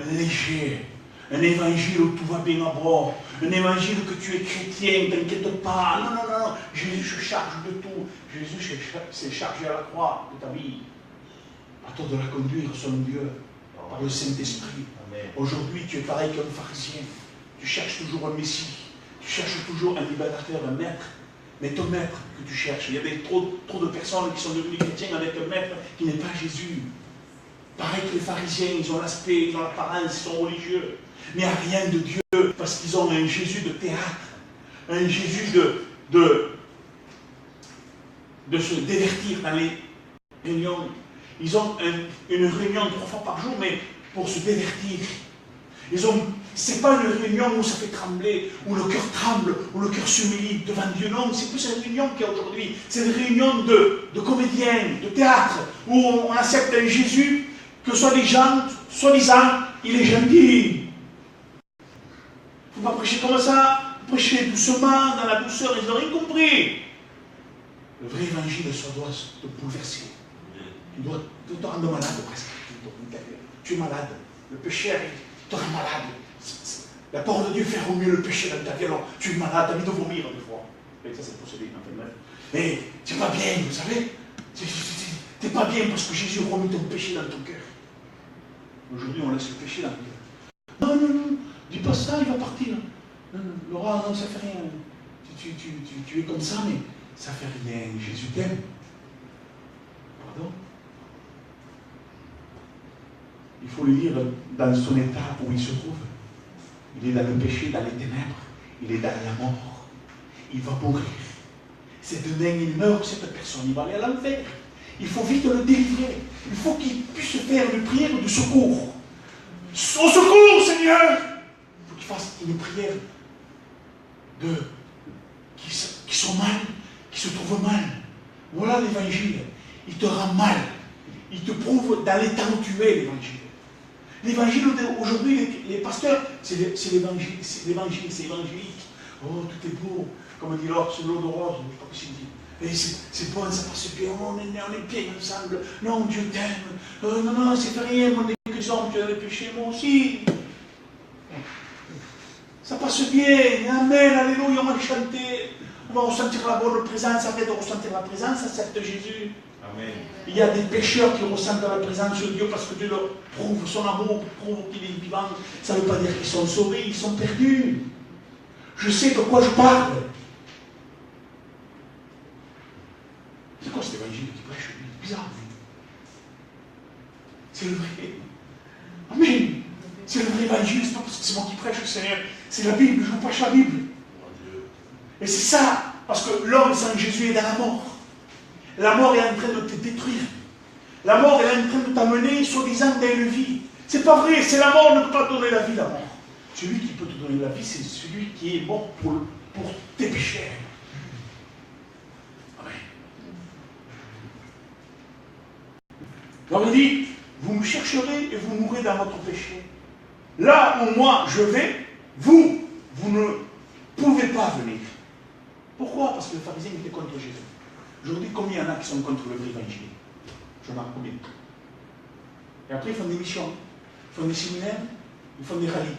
léger. Un évangile où tout va bien à bord. Un évangile que tu es chrétien, t'inquiète pas. Non, non, non, non. Jésus se charge de tout. Jésus s'est chargé à la croix de ta vie. À toi de la conduire, son Dieu, par le Saint-Esprit. Aujourd'hui, tu es pareil qu'un pharisien. Tu cherches toujours un Messie. Tu cherches toujours un libérateur, un maître. Mais ton maître que tu cherches, il y avait trop de personnes qui sont devenues chrétiennes avec un maître qui n'est pas Jésus. Pareil que les pharisiens, ils ont l'aspect, ils ont l'apparence, ils sont religieux. Mais il n'y a rien de Dieu, parce qu'ils ont un Jésus de théâtre, un Jésus de se divertir dans les réunions. Ils ont une réunion 3 fois par jour, mais pour se divertir. Ce n'est pas une réunion où ça fait trembler, où le cœur tremble, où le cœur s'humilie devant Dieu. Non, c'est plus une réunion qu'il y a aujourd'hui. C'est une réunion de comédiens, de théâtre, où on accepte un Jésus que soi-disant, il est gentil. Il ne faut pas prêcher comme ça, prêcher doucement, dans la douceur, ils n'ont rien compris. Le vrai évangile, ça doit te bouleverser. Tu dois te rendre malade presque. Tu es malade. Le péché te rend malade. La parole de Dieu fait remuer le péché dans ta vie. Alors, tu es malade, tu as envie de vomir des fois. Et ça, c'est procédé, enfin bref. Mais tu n'es pas bien, vous savez. Tu n'es pas bien parce que Jésus remue ton péché dans ton cœur. Aujourd'hui, on laisse le péché dans ton cœur. Non, non, non. Dis pas ça, il va partir. Non, non, Laura, non, ça fait rien. Tu es comme ça, mais ça fait rien. Jésus t'aime. Pardon? Il faut le lire dans son état où il se trouve. Il est dans le péché, dans les ténèbres. Il est dans la mort. Il va mourir. C'est demain, il meurt, cette personne. Il va aller à l'enfer. Il faut vite le délivrer. Il faut qu'il puisse faire une prière de secours. Au secours, Seigneur! Fasse une prière qui sont mal, qui se trouvent mal. Voilà l'évangile. Il te rend mal. Il te prouve dans l'état où tu es, l'évangile. L'évangile aujourd'hui, les pasteurs, c'est l'évangile, c'est évangélique. Oh, tout est beau. Comme dit l'autre, c'est l'eau de rose, je ne sais pas ce qu'il dit. Et c'est bon, ça passe bien, on est bien ensemble. Non, Dieu t'aime. Non, non, c'est rien, on est que des hommes, tu as des péchés, moi aussi. Ça passe bien, amen, alléluia, on va chanter, on va ressentir la bonne présence, arrête de ressentir la présence, accepte Jésus. Amen. Il y a des pécheurs qui ressentent la présence de Dieu parce que Dieu leur prouve son amour, prouve qu'il est vivant. Ça ne veut pas dire qu'ils sont sauvés, ils sont perdus. Je sais de quoi je parle. C'est quoi cet évangile qui prêche? C'est bizarre. C'est le vrai. Amen. C'est le vrai évangile, c'est pas parce que c'est moi qui prêche, Seigneur. C'est la Bible, je vous prêche la Bible. Et c'est ça, parce que l'homme sans Jésus est dans la mort. La mort est en train de te détruire. La mort est en train de t'amener, soi-disant, dans une vie. C'est pas vrai, c'est la mort ne peut pas te donner la vie, la mort. Celui qui peut te donner la vie, c'est celui qui est mort pour tes péchés. Amen. Alors il dit, vous me chercherez et vous mourrez dans votre péché. Là où moi je vais, vous ne pouvez pas venir. Pourquoi? Parce que les pharisiens étaient contre Jésus. Aujourd'hui, combien il y en a qui sont contre le vrai évangile? J'en ai combien? Et après, ils font des missions, ils font des séminaires, Ils font des rallyes.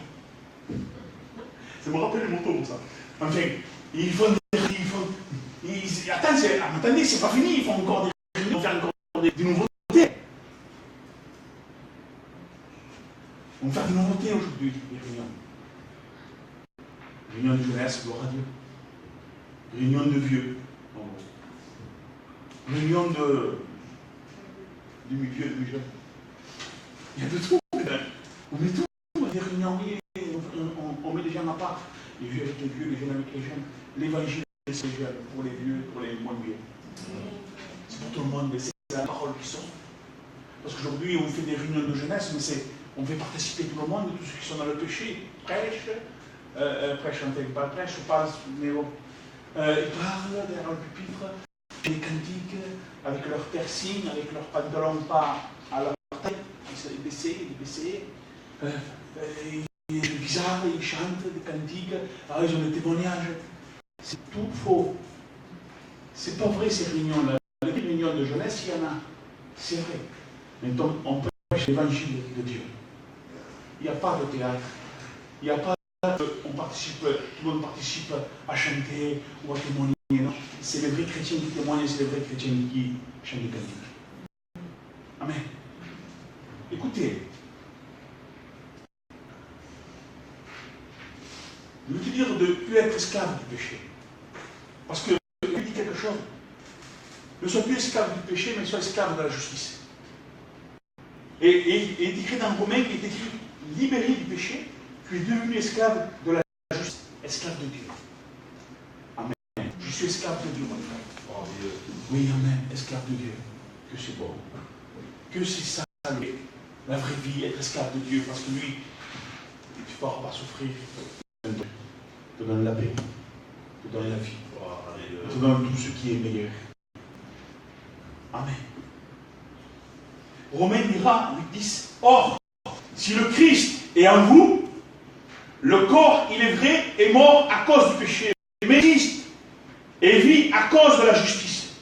Ça me rappelle les motos, ça. Enfin, ils font des rallyes, attendez, c'est pas fini, ils font encore des rallyes, ils vont faire encore des nouveautés. On va faire des nouveautés aujourd'hui, les réunions. Réunion de jeunesse, gloire à Dieu. Réunion de vieux. Réunion du milieu, du jeune. Il y a de tout. On met tout. Des réunions, on met les gens à part. Les vieux avec les vieux, les jeunes avec les jeunes. L'évangile, c'est les jeunes, pour les vieux, pour les moins vieux. C'est pour tout le monde, mais c'est la parole qui sort. Parce qu'aujourd'hui, on fait des réunions de jeunesse, mais on fait participer tout le monde, tous ceux qui sont dans le péché, prêchent, pas prêchent, passe, mais bon. Ils parlent derrière le pupitre, les cantiques, avec leur piercing, avec leurs pantalons pas à la taille, ils baissés. Bizarre, ils chantent des cantiques, ils ont des témoignages. C'est tout faux. C'est pas vrai ces réunions-là. Les réunions de jeunesse, il y en a. C'est vrai. Mais on prêche l'évangile de Dieu. Il n'y a pas de théâtre. Il n'y a pas tout le monde participe à chanter ou à témoigner. Non. C'est les vrais chrétiens qui témoignent, c'est les vrais chrétiens qui chantent des cantiques. Amen. Écoutez. Je veux te dire de ne plus être esclave du péché. Parce que je lui dis quelque chose. Ne sois plus esclave du péché, mais sois esclave de la justice. Et il est écrit dans Romains, il est écrit libéré du péché, tu es devenu esclave de la justice, esclave de Dieu. Amen. Je suis esclave de Dieu, mon frère. Oh, Dieu. Oui, amen, esclave de Dieu. Que c'est bon. Que c'est ça, la vraie vie, être esclave de Dieu, parce que lui, il est fort à souffrir. Te donne la paix, te donne la vie, te donne tout ce qui est meilleur. Amen. Romains dira, 8-10, or, si le Christ est en vous, le corps, il est vrai, est mort à cause du péché, mais Christ est vie à cause de la justice.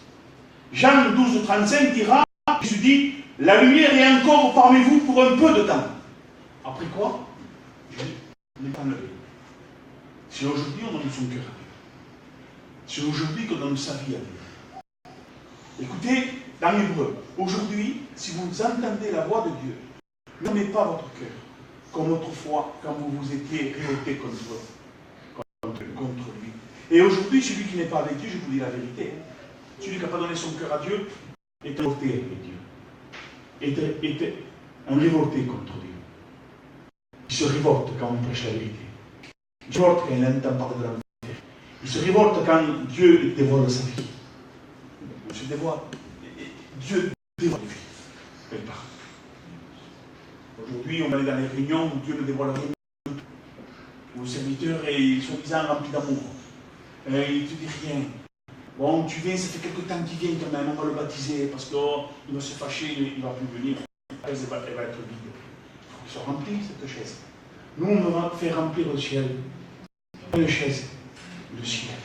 Jean 12-35 dira, Jésus dit, la lumière est encore parmi vous pour un peu de temps. Après quoi? Je l'ai enlevé. C'est aujourd'hui qu'on donne son cœur à Dieu. C'est aujourd'hui qu'on donne sa vie à Dieu. Écoutez, dans l'Hébreu, aujourd'hui, si vous entendez la voix de Dieu, ne mettez pas votre cœur comme autrefois quand vous vous étiez révolté contre lui. Et aujourd'hui, celui qui n'est pas avec Dieu, je vous dis la vérité, celui qui n'a pas donné son cœur à Dieu est révolté avec Dieu. Est un révolté contre Dieu. Il se révolte quand on prêche la vérité. Il se révolte quand il entend parler de la vérité. Il se révolte quand Dieu dévoile sa vie. Il se dévoile. Dieu dévoile la vie. Aujourd'hui, on va aller dans les réunions où Dieu ne dévoile rien. Où le serviteur est soi-disant rempli d'amour. Il ne te dit rien. Bon, tu viens, ça fait quelque temps qu'il vient quand même, on va le baptiser parce qu'il va se fâcher, il ne va plus venir. Elle va être vide. Il faut qu'il soit rempli, cette chaise. Nous, on va faire remplir le ciel. Une chaise, le ciel.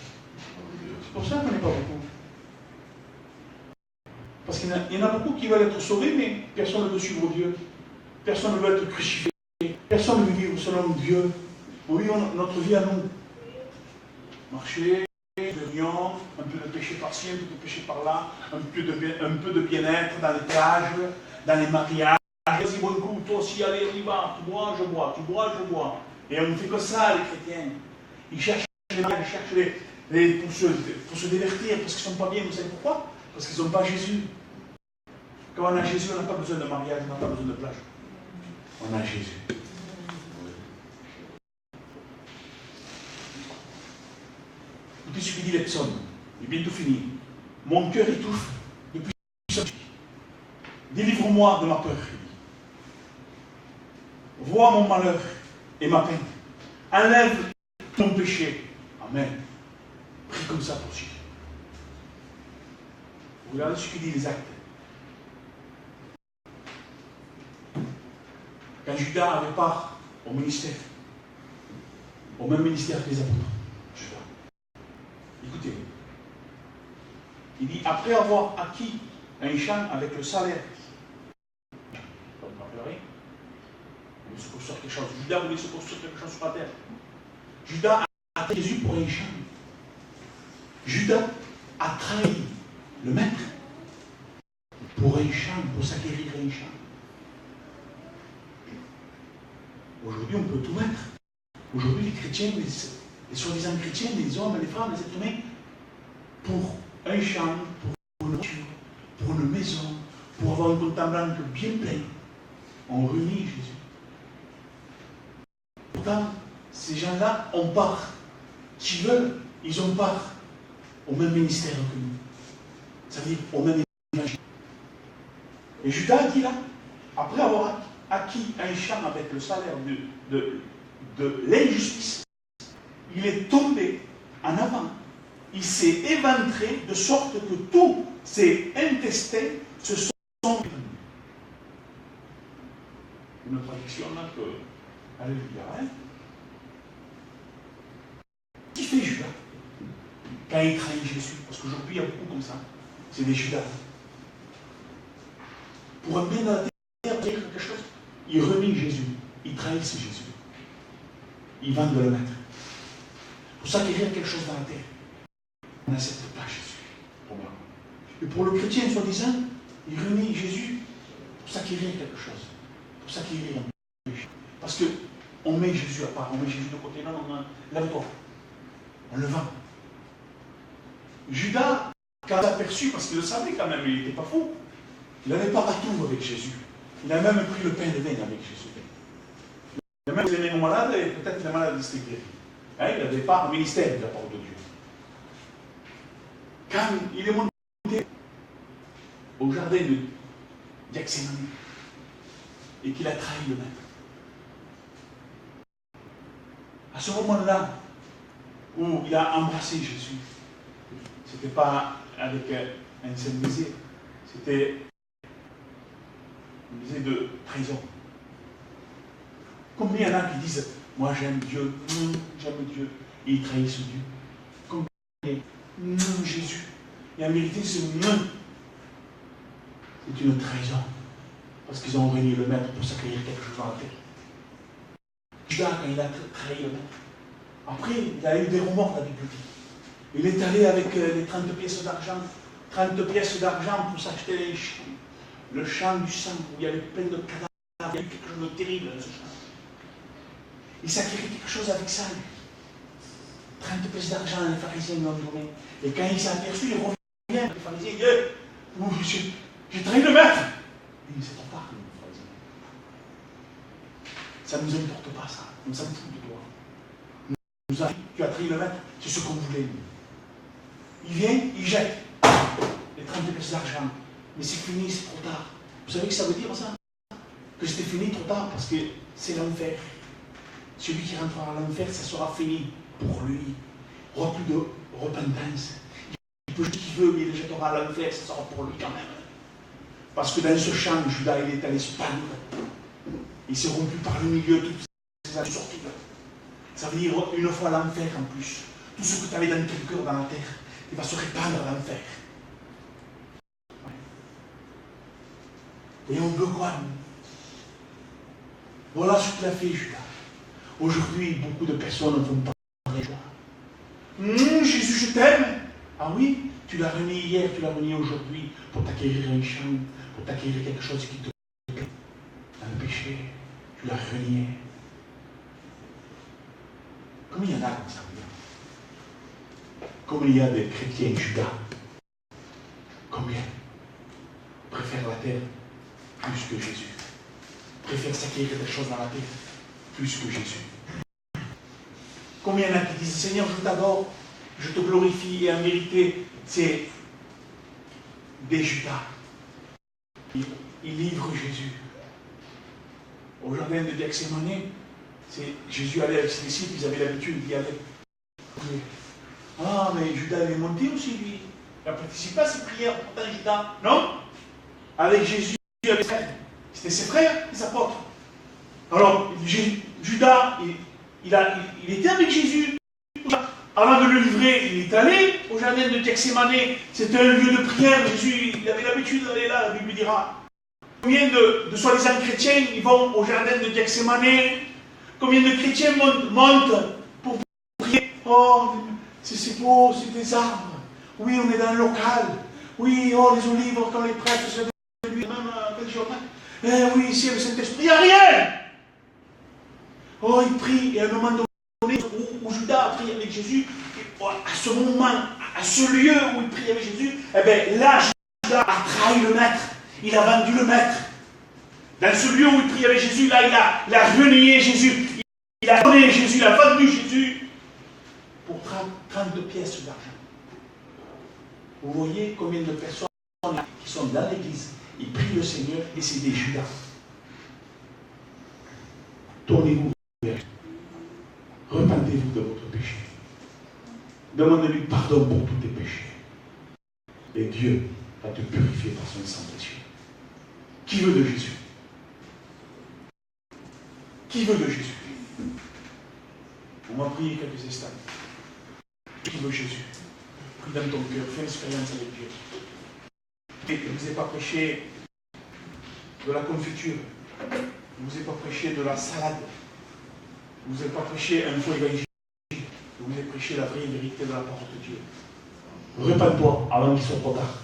C'est pour ça qu'on n'est pas beaucoup. Parce qu'il y en a beaucoup qui veulent être sauvés, mais personne ne veut suivre Dieu. Personne ne veut être crucifié. Personne ne veut vivre selon Dieu. Oui, notre vie à nous. Marcher, réunion, un peu de péché par-ci, un peu de péché par-là, un peu de bien-être dans les plages, dans les mariages. Vas-y, bon coup, toi aussi, allez, on y va. Tu bois, je bois. Tu bois, je bois. Et on ne fait que ça, les chrétiens. Ils cherchent les mariages, ils cherchent pour se divertir, parce qu'ils ne sont pas bien. Vous savez pourquoi? Parce qu'ils n'ont pas Jésus. Quand on a Jésus, on n'a pas besoin de mariage, on n'a pas besoin de plage. On a Jésus. Écoutez ce qu'il dit les psaumes. Il est bientôt fini. Mon cœur étouffe depuis ce temps. Délivre-moi de ma peur. Vois mon malheur et ma peine. Enlève ton péché. Amen. Prie comme ça pour Jésus. Regardez ce qu'il dit les actes. Quand Judas avait part au ministère, au même ministère que les apôtres, Judas. Écoutez, il dit, après avoir acquis un champ avec le salaire, comme vous rappellerez, se construire quelque chose. Judas voulait se construire quelque chose sur la terre. Judas a trahi Jésus pour un champ. Judas a trahi le maître pour un champ, pour s'acquérir un champ. Aujourd'hui, on peut tout mettre. Aujourd'hui, les chrétiens, les soi-disant chrétiens, les hommes, les femmes, les êtres humains, pour un champ, pour une voiture, pour une maison, pour avoir un compte en banque bien plein, on renie Jésus. Pourtant, ces gens-là ont part, qui veulent, ils ont part au même ministère que nous. Ça veut dire au même évangile. Et Judas a dit là, après avoir acquis un champ avec le salaire de l'injustice, il est tombé en avant. Il s'est éventré de sorte que tous ses intestins se sont épandus. Une traduction là que... Alléluia, hein? Qui fait Judas quand il trahit Jésus? Parce qu'aujourd'hui, il y a beaucoup comme ça. C'est des Judas. Pour un bien dans la terre, dire quelque chose, il renie Jésus. Il trahit Jésus. Il vend de le mettre. Pour s'acquérir quelque chose dans la terre, on n'accepte pas Jésus. Et pour le chrétien, soi-disant, il renie Jésus pour s'acquérir quelque chose. Pour s'acquérir un péché. Parce qu'on met Jésus à part, on met Jésus de côté. Non, lève-toi. On le vend. Judas, quand il a aperçu, parce qu'il le savait quand même, il n'était pas fou, il n'avait pas tout avec Jésus. Il a même pris le pain et le vin avec Jésus. Il a même les mains malades et peut-être les malades étaient guéris. Hein, il n'avait pas un ministère de la parole de Dieu. Quand il est monté au jardin de Gethsémani et qu'il a trahi le maître, à ce moment-là où il a embrassé Jésus, ce n'était pas avec un seul baiser, c'était un baiser de trahison. Combien il y en a qui disent moi j'aime Dieu, et ils trahissent Dieu. Combien non Jésus. Et en vérité, ce non, c'est une trahison. Parce qu'ils ont renié le maître pour s'accueillir quelque chose dans la terre. Judas, quand il a trahi le maître, après, il a eu des remords, la Bible dit. Il est allé avec les 30 pièces d'argent, 30 pièces d'argent pour s'acheter les champs. Le champ du sang, où il y avait plein de cadavres, il y a eu quelque chose de terrible dans ce champ. Il s'acquérait quelque chose avec ça, lui. 30 pièces d'argent, les pharisiens lui ont donné. Et quand il s'est aperçu, il revient, les pharisiens, il dit j'ai trahi le maître. Il dit c'est trop tard, les pharisiens. Ça ne nous importe pas, ça. On s'en fout de toi. Tu as trahi le maître, c'est ce qu'on voulait. Il vient, il jette les 30 pièces d'argent. Mais c'est fini, c'est trop tard. Vous savez que ça veut dire ça? Que c'était fini trop tard parce que c'est l'enfer. Celui qui rentrera à l'enfer, ça sera fini pour lui. Il n'y aura plus de repentance. Il peut ce qu'il veut, mais il le jettera à l'enfer, ça sera pour lui quand même. Parce que dans ce champ, Judas, il est allé se pendre. Il s'est rompu par le milieu, toutes ses années sorties. Ça veut dire une fois l'enfer en plus. Tout ce que tu avais dans ton cœur, dans la terre, il va se répandre à l'enfer. Et on veut quoi, nous? Voilà ce qu'il a fait, Judas. Aujourd'hui, beaucoup de personnes ne vont pas parler Judas. Jésus, je t'aime. Ah oui, tu l'as renié hier, tu l'as renié aujourd'hui pour t'acquérir un champ, pour t'acquérir quelque chose qui te plaît. Un péché, tu l'as renié. Combien il y en a comme ça? Combien il y a de chrétiens Judas? Combien préfèrent la terre plus que Jésus? Préfèrent s'acquérir des choses dans la terre plus que Jésus? Combien il y en a qui disent Seigneur, je t'adore, je te glorifie, et en vérité, c'est des Judas. Ils livrent Jésus. Au jardin de Gethsémani, Jésus allait avec ses disciples, ils avaient l'habitude d'y aller. Ah, mais Judas est monté aussi, lui. Il a participé à ses prières, pourtant Judas. Non? Avec Jésus, avec ses frères. C'était ses frères, les apôtres. Alors, Judas, il était avec Jésus. Avant de le livrer, il est allé au jardin de Gethsémani. C'était un lieu de prière. Jésus, il avait l'habitude d'aller là, la Bible dira. Combien de soi-disant chrétiens ils vont au jardin de Gethsemane? Combien de chrétiens montent pour prier? Oh, c'est beau, c'est des arbres. Oui, on est dans le local. Oui, oh, les olives, quand les prêtres se lèvent de lui, même quel jour. Oui, ici, le Saint-Esprit, il n'y a rien. Oh, il prie, et à un moment donné, où Judas a prié avec Jésus, à ce moment, à ce lieu où il prie avec Jésus, eh bien là, Judas a trahi le maître. Il a vendu le maître. Dans ce lieu où il prie avec Jésus, là, il a renié Jésus. Il a donné Jésus, il a vendu Jésus pour 32 pièces d'argent. Vous voyez combien de personnes qui sont dans l'église, ils prient le Seigneur et c'est des Judas. Tournez-vous vers Dieu. Repentez-vous de votre péché. Demandez-lui pardon pour tous tes péchés. Et Dieu va te purifier par son sang précieux. Qui veut de Jésus? Qui veut de Jésus? On va prier quelques instants. Qui veut Jésus? Prie dans ton cœur, fais une expérience avec Dieu. Et je ne vous ai pas prêché de la confiture. Je ne vous ai pas prêché de la salade. Je ne vous ai pas prêché un faux évangile. Je vous ai prêché la vraie vérité de la parole de Dieu. Repends-toi avant qu'il soit trop tard.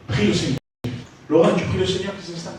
Prie le Seigneur. Laurent, tu pries le Seigneur ces instants.